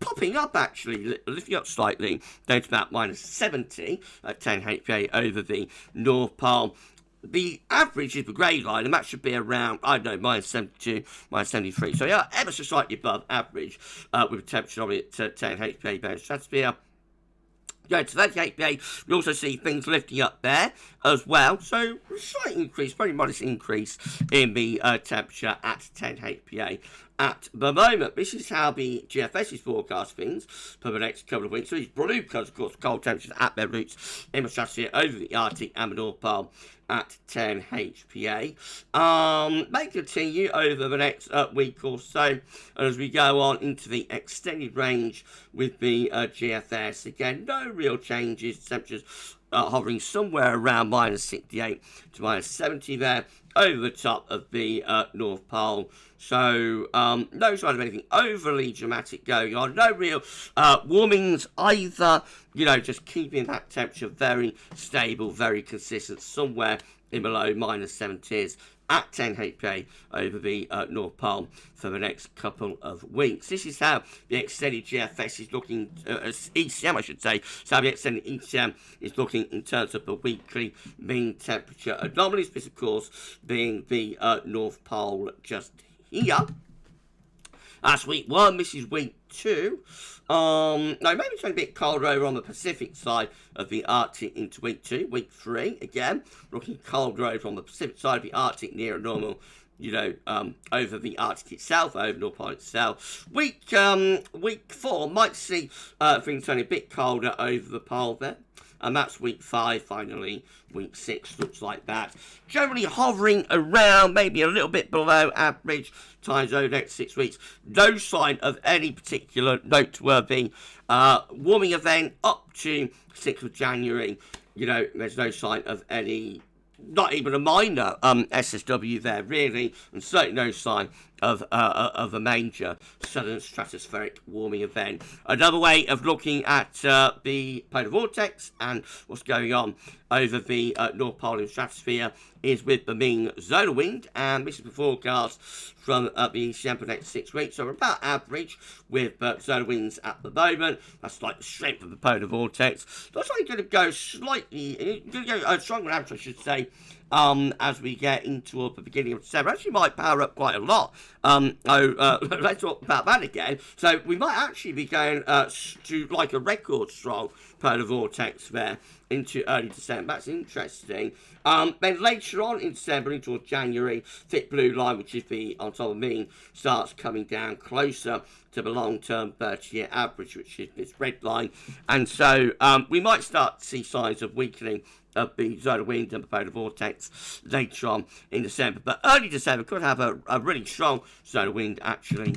popping up, actually, lifting up slightly, down to about -70 at 10 HPA over the North Pole. The average is the grey line, and that should be around, I don't know, -72, -73. So yeah, ever so slightly above average with a temperature of it at 10 HPA down stratosphere. Going to 30 HPA, we also see things lifting up there as well. So a slight increase, very modest increase in the temperature at 10 HPA at the moment. This is how the GFS is forecast things for the next couple of weeks. So these blue colours, of course, cold temperatures at their roots in the stratosphere over the Arctic and the North Pole at 10 HPA. May continue over the next week or so as we go on into the extended range with the GFS. Again, no real changes. Temperatures hovering somewhere around -68 to -70 there over the top of the North Pole. So no sign of anything overly dramatic going on. No real warmings either. You know, just keeping that temperature very stable, very consistent, somewhere in below -70s at 10 HPA over the North Pole for the next couple of weeks. This is how the extended GFS is looking, ECM I should say, so how the extended ECM is looking in terms of the weekly mean temperature anomalies, this of course being the North Pole just here. That's week 1. This is week 2. No, maybe it's going to be a bit colder over on the Pacific side of the Arctic into week 2. Week 3, again, looking colder over on the Pacific side of the Arctic, near normal, you know, over the Arctic itself, over North Pole itself. Week 4 might see things turning a bit colder over the pole there. And that's week 5, finally. Week 6 looks like that. Generally hovering around, maybe a little bit below average times over the next 6 weeks. No sign of any particular noteworthy warming event up to 6th of January. You know, there's no sign of any, not even a minor SSW there, really, and certainly no sign of a major southern stratospheric warming event. Another way of looking at the polar vortex and what's going on over the North Pole stratosphere is with the mean zonal wind, and this is the forecast from the ECM for the next 6 weeks. So we're about average with zonal winds at the moment. That's like the strength of the polar vortex. Looks like it's going to go slightly, stronger average, I should say, as we get into the beginning of December. Actually might power up quite a lot. Let's talk about that again. So we might actually be going to like a record strong polar vortex there into early December. That's interesting. Then later on in December, into January, thick blue line, which is the on top of mean, starts coming down closer to the long-term 30-year average, which is this red line. And so we might start to see signs of weakening of the zonal wind and the polar vortex later on in December. But early December could have a really strong zonal wind, actually,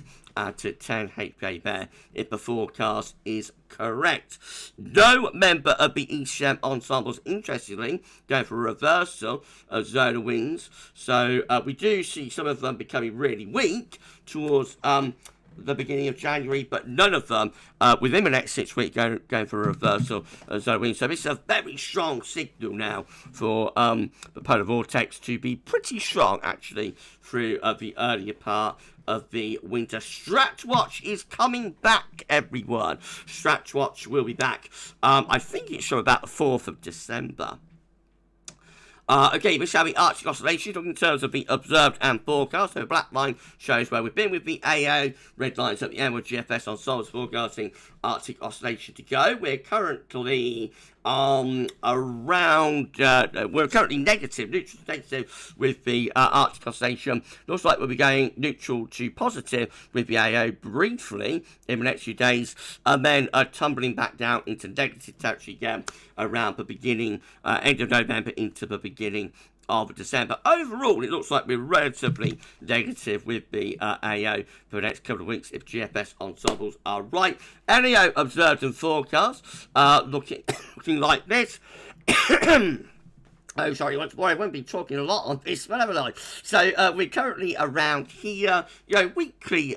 to 10 HPA there, if the forecast is correct. No member of the ECM ensembles, interestingly, going for a reversal of zonal winds. So we do see some of them becoming really weak towards the beginning of January, but none of them within the next 6 weeks going for a reversal of zonal winds. So this is a very strong signal now for the polar vortex to be pretty strong, actually, through the earlier part of the winter. Stratwatch is coming back, everyone. Stratwatch will be back. I think it's from about the 4th of December. Okay, we're showing Arctic oscillations in terms of the observed and forecast. So the black line shows where we've been with the AO. Red lines at the end with GFS ensembles forecasting Arctic oscillation to go. We're currently we're currently neutral to negative with the Arctic oscillation. Looks like we'll be going neutral to positive with the AO briefly in the next few days, and then tumbling back down into negative territory again around the beginning, end of November into the beginning of December. Overall, it looks like we're relatively negative with the AO for the next couple of weeks if GFS ensembles are right. NAO observed and forecast looking like this. Oh, sorry, once more, I won't be talking a lot on this, but never mind. So, we're currently around here, you know, weekly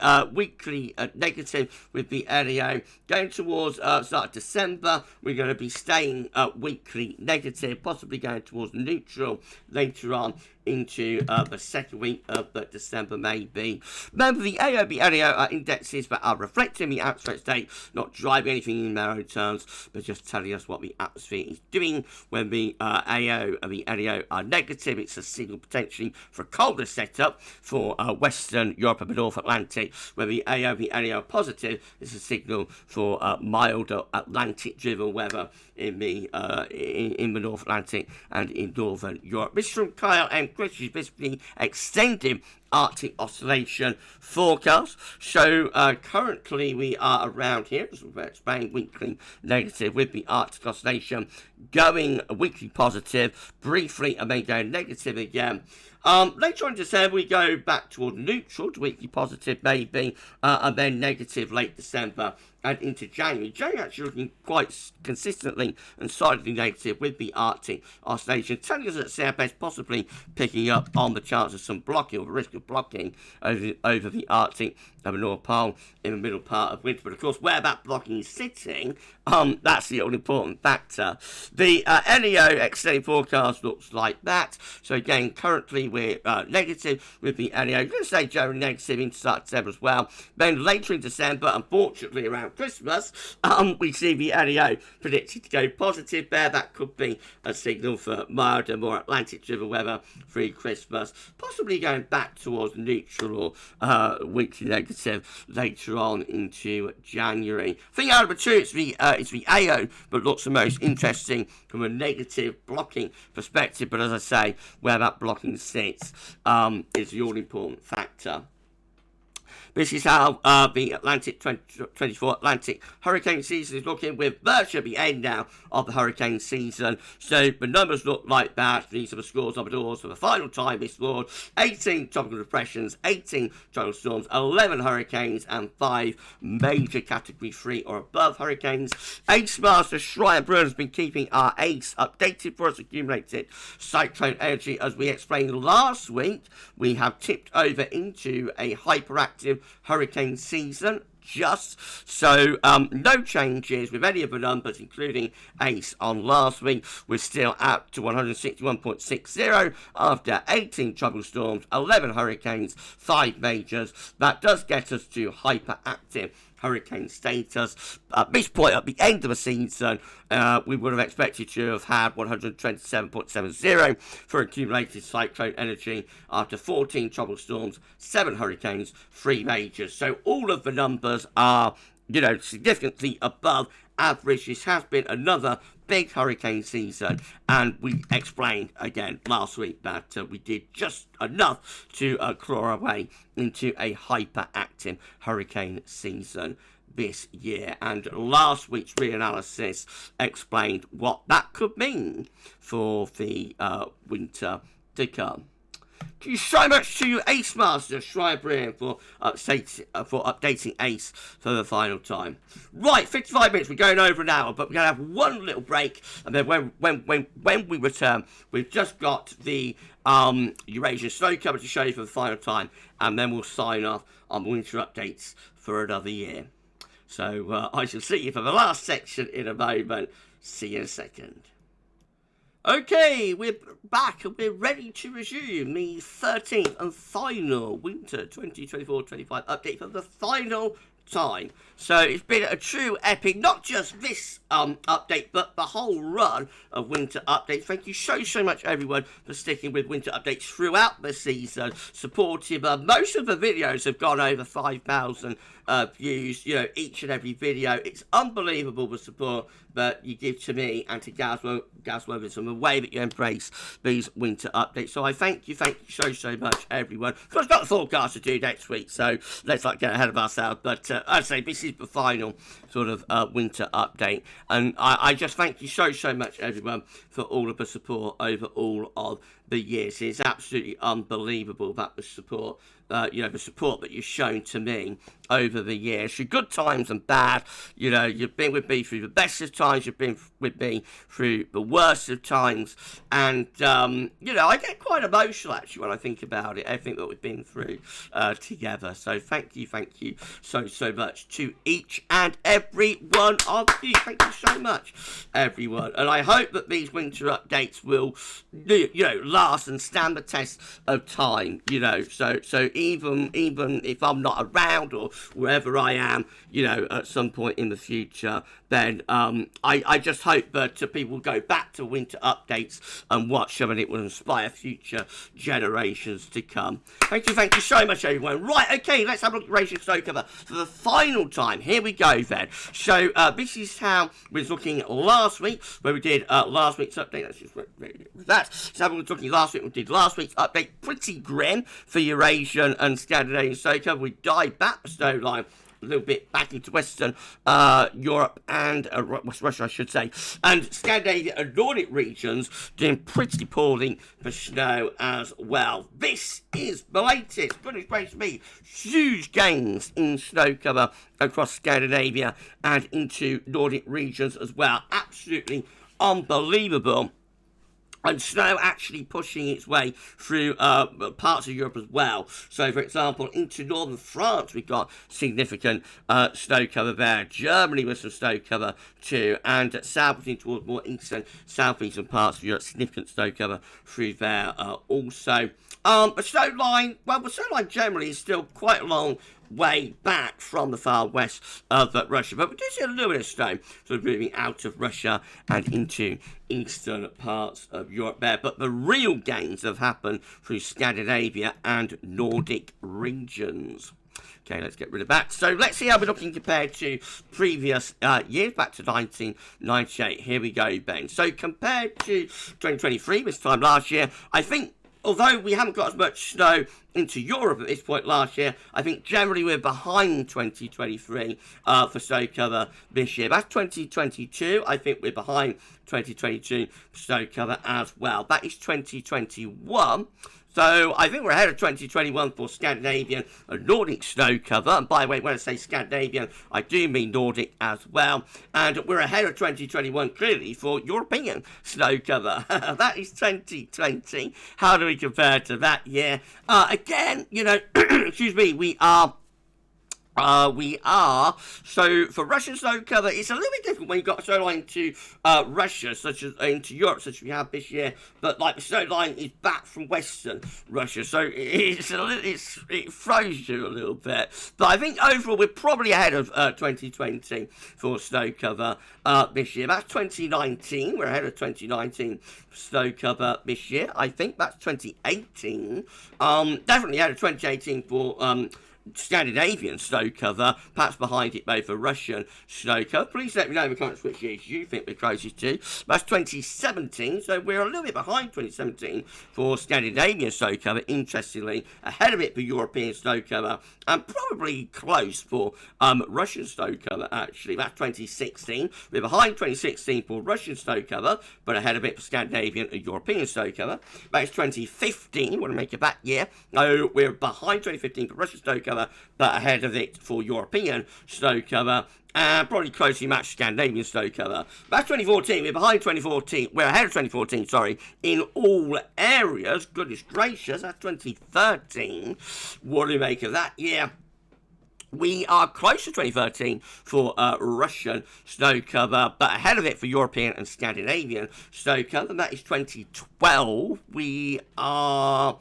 negative with the NAO. Going towards start of December, we're going to be staying weekly negative, possibly going towards neutral later on into the second week of December, maybe. Remember, the AO, NAO are indexes that are reflecting the atmospheric state, not driving anything in their own terms, but just telling us what the atmosphere is doing. When the AO and the NAO are negative, it's a signal potentially for a colder setup for Western Europe and the North Atlantic. When the AO and the NAO are positive, it's a signal for milder Atlantic-driven weather in the North Atlantic and in Northern Europe. This is from Kyle M. Chris, is basically extending Arctic oscillation forecast. So currently we are around here, as we've explained, weekly negative with the Arctic oscillation going weekly positive briefly and then going negative again. Later on in December, we go back toward neutral to weekly positive, maybe, and then negative late December and into January. January actually looking quite consistently and solidly negative with the Arctic oscillation, telling us that CFS possibly picking up on the chance of some blocking or the risk of blocking over the Arctic and the North Pole in the middle part of winter. But of course, where that blocking is sitting That's the all-important factor. The NEO extended forecast looks like that. So again, currently we're negative with the NEO. I'm going to say generally negative into September as well. Then later in December, unfortunately around Christmas, we see the NEO predicted to go positive there. That could be a signal for milder, more Atlantic-driven weather through Christmas, possibly going back towards neutral or weekly negative later on into January. Thing number 2 is the AO, but looks the most interesting from a negative blocking perspective. But as I say, where that blocking sits is the all-important factor. This is how the Atlantic 2024 Atlantic hurricane season is looking, with virtually the end now of the hurricane season. So the numbers look like that. These are the scores of it all for the final time this Lord. 18 tropical depressions, 18 tropical storms, 11 hurricanes, and 5 major category 3 or above hurricanes. Ace Master Schreier Bruin has been keeping our ACE updated for us, accumulated cyclone energy. As we explained last week, we have tipped over into a hyperactive hurricane season. So no changes with any of the numbers, including ACE on last week. We're still up to 161.60 after 18 tropical storms, 11 hurricanes, 5 majors. That does get us to hyperactive hurricane status. At this point, at the end of the season, we would have expected to have had 127.70 for accumulated cyclone energy after 14 tropical storms, 7 hurricanes, 3 majors. So all of the numbers are, significantly above average. This has been another big hurricane season, and we explained again last week that we did just enough to claw our way into a hyperactive hurricane season this year. And last week's reanalysis explained what that could mean for the winter to come. Thank you so much to you, Ace Master Schreier Bruin, for updating ACE for the final time. Right, 55 minutes, we're going over an hour, but we're going to have one little break, and then when we return, we've just got the Eurasian snow cover to show you for the final time, and then we'll sign off on winter updates for another year. So I shall see you for the last section in a moment. See you in a second. Okay, we're back and we're ready to resume the 13th and final winter 2024-25 update for the final time. So it's been a true epic, not just this update, but the whole run of winter updates. Thank you so much, everyone, for sticking with winter updates throughout the season, supporting most of the videos have gone over 5,000 views, each and every video. It's unbelievable the support that you give to me and to GavsWeatherVids and the way that you embrace these winter updates. So I thank you so much, everyone. Of course, got the forecast to do next week, so let's not get ahead of ourselves. But I'd say this is the final sort of winter update, and I just thank you so much, everyone, for all of the support over all of the years. It's absolutely unbelievable that the support the support that you've shown to me over the years, through good times and bad. You've been with me through the best of times, you've been with me through the worst of times, and I get quite emotional actually when I think about it, everything that we've been through together. So thank you so much to each and every one of you. Thank you so much, everyone, and I hope that these winter updates will last and stand the test of time. So even if I'm not around or wherever I am, at some point in the future, then I just hope that people go back to winter updates and watch them, and it will inspire future generations to come. Thank you so much, everyone. Right, okay, let's have a look at Eurasian snow cover for the final time. Here we go then. So this is how we was looking last week, where we did last week's update. Let's just that. So how we were looking last week. We did last week's update. Pretty grim for Eurasian and Scandinavian snow cover. We died back the snow line a little bit back into Western Europe and West Russia, I should say, and Scandinavia and Nordic regions doing pretty poorly for snow as well. This is the latest. Goodness gracious me, huge gains in snow cover across Scandinavia and into Nordic regions as well. Absolutely unbelievable and snow actually pushing its way through parts of Europe as well. So, for example, into northern France, we've got significant snow cover there. Germany with some snow cover too, and southwardly towards more eastern, southeastern parts of Europe, significant snow cover through there also. The snow line, well, the snow line generally is still quite a long way back from the far west of Russia, but we do see a little bit of snow sort of moving out of Russia and into eastern parts of Europe there, but the real gains have happened through Scandinavia and Nordic regions. Okay, let's get rid of that. So let's see how we're looking compared to previous years, back to 1998. Here we go, Ben. So compared to 2023, this time last year, I think, although we haven't got as much snow into Europe at this point last year, I think generally we're behind 2023 for snow cover this year. That's 2022. I think we're behind 2022 for snow cover as well. That is 2021. So I think we're ahead of 2021 for Scandinavian and Nordic snow cover. And by the way, when I say Scandinavian, I do mean Nordic as well. And we're ahead of 2021 clearly for European snow cover. That is 2020. How do we compare to that year? Again, you know, excuse me, we are. So for Russian snow cover, it's a little bit different when you've got a snow line to Russia, such as into Europe, such as we have this year. But like the snow line is back from Western Russia, so it throws you a little bit. But I think overall we're probably ahead of 2020 for snow cover this year. That's 2019. We're ahead of 2019 for snow cover this year. I think that's 2018. Definitely ahead of 2018 for Scandinavian snow cover, perhaps behind it though for Russian snow cover. Please let me know in the comments which years you think we're closest to. That's 2017, so we're a little bit behind 2017 for Scandinavian snow cover, interestingly, ahead of it for European snow cover, and probably close for Russian snow cover actually. That's 2016. We're behind 2016 for Russian snow cover, but ahead of it for Scandinavian and European snow cover. That's 2015, want to make it that year. No, we're behind 2015 for Russian snow cover, but ahead of it for European snow cover, and probably closely matched Scandinavian snow cover. That's 2014. We're behind 2014. We're ahead of 2014, sorry, in all areas. Goodness gracious, that's 2013. What do we make of that year? We are close to 2013 for Russian snow cover, but ahead of it for European and Scandinavian snow cover. That is 2012. We are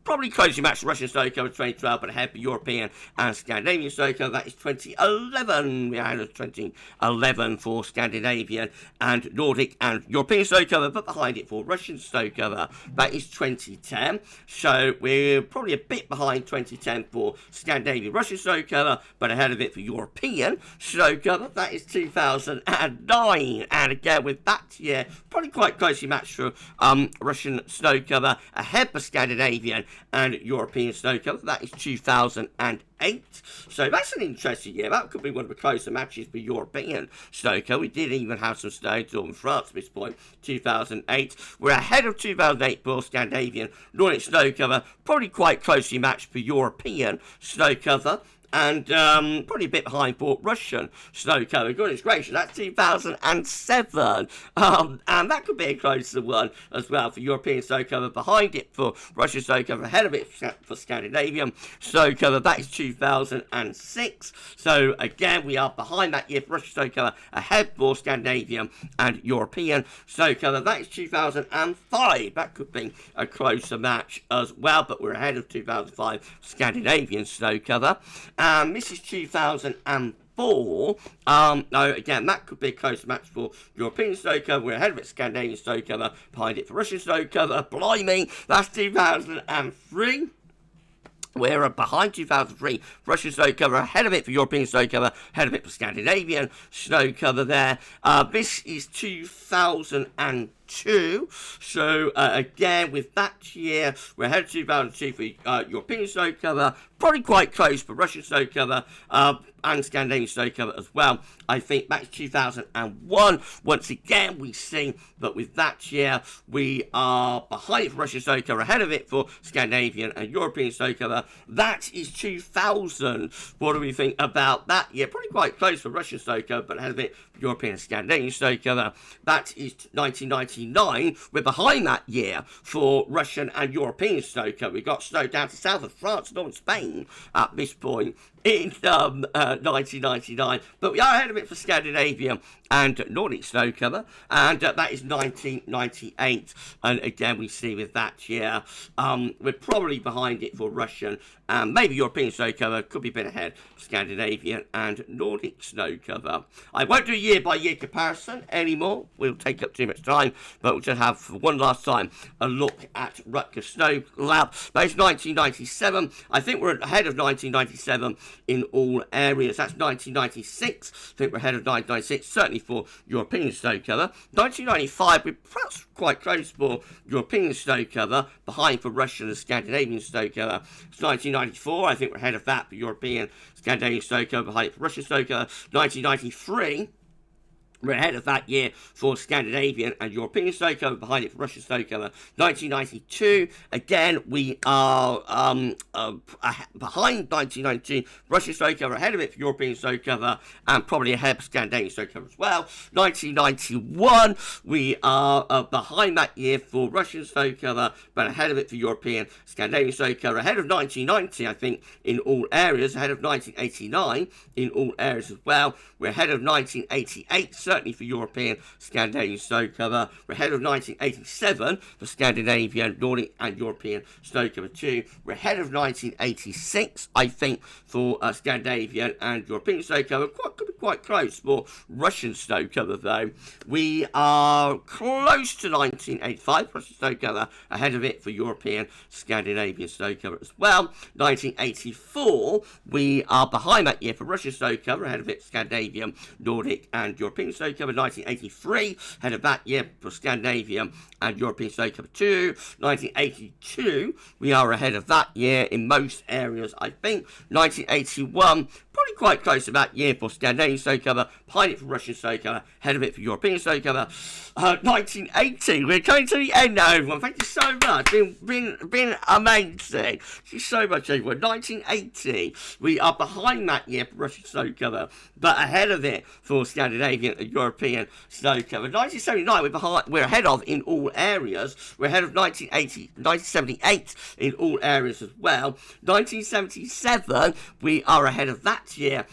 probably closely matched Russian snow cover 2012, but ahead for European and Scandinavian snow cover. That is 2011. We're out of 2011 for Scandinavian and Nordic and European snow cover, but behind it for Russian snow cover. That is 2010. So we're probably a bit behind 2010 for Scandinavian Russian snow cover, but ahead of it for European snow cover. That is 2009. And again, with that year, probably quite closely matched for Russian snow cover, ahead for Scandinavian and European snow cover. That is 2008. So that's an interesting year. That could be one of the closer matches for European snow cover. We did even have some snow in northern France at this point, 2008. We're ahead of 2008 for Scandinavian Nordic snow cover, probably quite closely matched for European snow cover, and probably a bit behind for Russian snow cover. Goodness gracious, that's 2007. And that could be a closer one as well for European snow cover. Behind it for Russian snow cover, ahead of it for Scandinavian snow cover. That is 2006. So again, we are behind that year for Russian snow cover, ahead for Scandinavian and European snow cover. That is 2005. That could be a closer match as well, but we're ahead of 2005 Scandinavian snow cover. This is 2004. No, again, that could be a close match for European snow cover. We're ahead of it, Scandinavian snow cover. Behind it for Russian snow cover. Blimey, that's 2003. We're behind 2003 Russian snow cover, ahead of it for European snow cover, ahead of it for Scandinavian snow cover there. This is 2002. So again, with that year, we're ahead of 2002 for European snow cover, probably quite close for Russian snow cover and Scandinavian snow cover as well. I think that's 2001. Once again, we see that with that year, we are behind it for Russian snow cover, ahead of it for Scandinavian and European snow cover. That is 2000. What do we think about that year? Probably quite close for Russian snow cover, but ahead of it for European and Scandinavian snow cover. That is 1999. 1999. We're behind that year for Russian and European snow cover. We got snow down to south of France, northern Spain at this point in 1999, but we are ahead of it for Scandinavian and Nordic snow cover, and that is 1998. And again, we see with that year, we're probably behind it for Russian and maybe European snow cover, could be a bit ahead for Scandinavian and Nordic snow cover. I won't do a year-by-year comparison anymore, we'll take up too much time, but we'll just have, for one last time, a look at Rutger Snow Lab. That is 1997. I think we're ahead of 1997 in all areas. That's 1996. I think we're ahead of 1996, certainly for European snow cover. 1995, we're perhaps quite close for European snow cover, behind for Russian and Scandinavian snow cover. It's 1994, I think we're ahead of that for European, Scandinavian snow cover, behind it for Russian snow cover. 1993, we're ahead of that year for Scandinavian and European snow cover, behind it for Russian snow cover. 1992, again, we are behind 1992, Russian snow cover, ahead of it for European snow cover, and probably ahead for Scandinavian snow cover as well. 1991, we are behind that year for Russian snow cover, but ahead of it for European, Scandinavian snow cover, ahead of 1990, I think, in all areas, ahead of 1989 in all areas as well. We're ahead of 1988, certainly for European, Scandinavian snow cover. We're ahead of 1987 for Scandinavian, Nordic and European snow cover too. We're ahead of 1986, I think, for Scandinavian and European snow cover. Could be quite close for Russian snow cover though. We are close to 1985 Russian snow cover, ahead of it for European, Scandinavian snow cover as well. 1984, we are behind that year for Russian snow cover, ahead of it Scandinavian, Nordic and European snow cover. 1983, ahead of that year for Scandinavian and European snow cover too. 1982, we are ahead of that year in most areas, I think. 1981, probably quite close to that year for Scandinavian snow cover, behind it for Russian snow cover, ahead of it for European snow cover. 1980, we're coming to the end now, everyone. Thank you so much. Been amazing. Thank you so much, everyone. 1980, we are behind that year for Russian snow cover, but ahead of it for Scandinavian and European snow cover. 1979, we're ahead of in all areas. We're ahead of 1978 in all areas as well. 1977, we are ahead of that year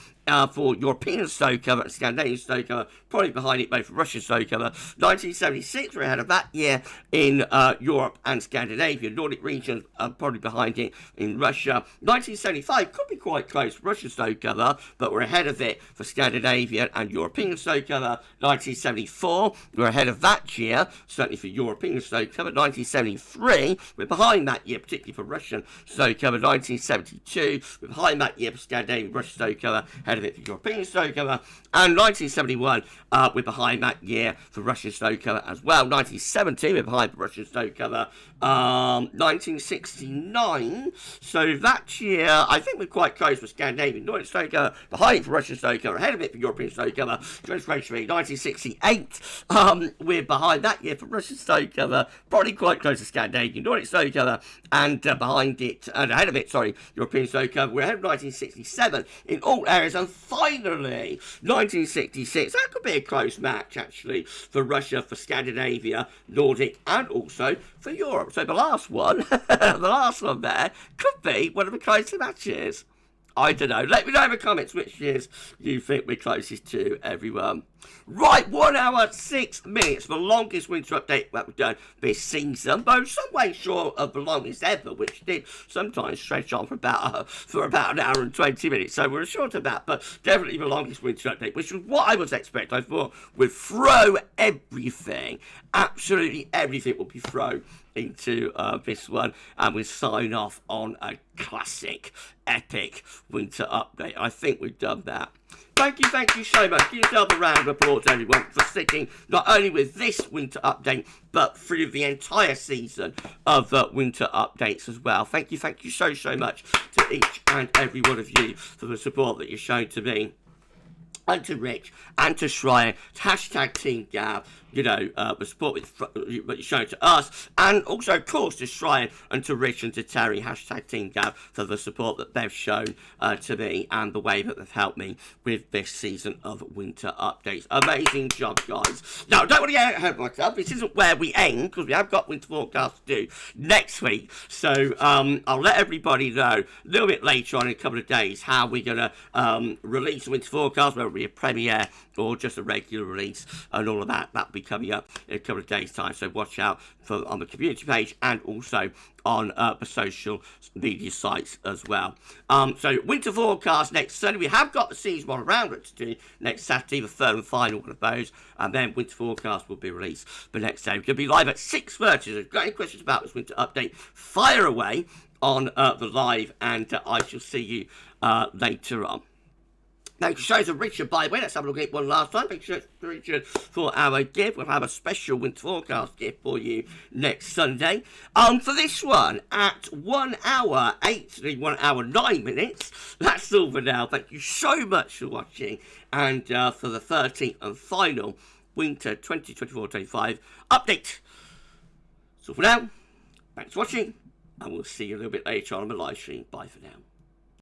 for European snow cover and Scandinavian snow cover, probably behind it both for Russian snow cover. 1976, we're ahead of that year in Europe and Scandinavia. Nordic region probably behind it in Russia. 1975 could be quite close for Russian snow cover, but we're ahead of it for Scandinavian and European snow cover. 1974, we're ahead of that year, certainly for European snow cover. 1973, we're behind that year, particularly for Russian snow cover. 1972, we're behind that year for Scandinavian, Russian snow cover, ahead of it for European snow cover. And 1971, we're behind that year for Russian snow cover as well. 1970, we're behind for Russian snow cover. 1969, so that year, I think we're quite close for Scandinavian, Nordic snow cover, behind for Russian snow cover, ahead of it for European snow cover. 1968, we're behind that year for Russian snow cover, probably quite close to Scandinavian, Nordic snow cover, and behind it, and ahead of it, sorry, European snow cover. We're ahead of 1967 in all areas, and finally, 1966, that could be a close match, actually, for Russia, for Scandinavia, Nordic, and also for Europe. So the last one, the last one there, could be one of the closer matches. I don't know. Let me know in the comments which years you think we're closest to, everyone. Right, 1 hour, 6 minutes, the longest winter update that we've done this season, though some way short of the longest ever, which did sometimes stretch on for about an hour and 20 minutes, so we're short of that, but definitely the longest winter update, which was what I was expecting. I thought we'd throw everything, absolutely everything will be thrown into this one, and we'll sign off on a classic, epic winter update. I think we've done that. Thank you so much. Give yourself a round of applause, everyone, for sticking not only with this winter update, but through the entire season of winter updates as well. Thank you so much to each and every one of you for the support that you've shown to me, and to Rich, and to Schreier, #Team Gav. the support that you're showing to us, and also, of course, to Shrine and to Rich and to Terry, hashtag Team Gav, for the support that they've shown to me and the way that they've helped me with this season of winter updates. Amazing job, guys. Now, don't want to get ahead of myself. This isn't where we end, because we have got winter forecast to do next week. So I'll let everybody know a little bit later on in a couple of days how we're going to release the winter forecast, whether it be a premiere or just a regular release, and all of that. That'll be coming up in a couple of days' time. So watch out for on the community page and also on the social media sites as well. So winter forecast next Sunday. We have got the season one round to do next Saturday, the third and final one of those, and then winter forecast will be released the next day. We're going to be live at 6:30. So if you've got any questions about this winter update, fire away on the live, and I shall see you later on. Now, shows of Richard, by the way, let's have a look at one last time. Thank you, Richard, for our gift. We'll have a special winter forecast gift for you next Sunday. For this one, at 1 hour 9 minutes, that's all for now. Thank you so much for watching. And for the 13th and final winter 2024-25 update. So for now, thanks for watching, and we'll see you a little bit later on the live stream. Bye for now.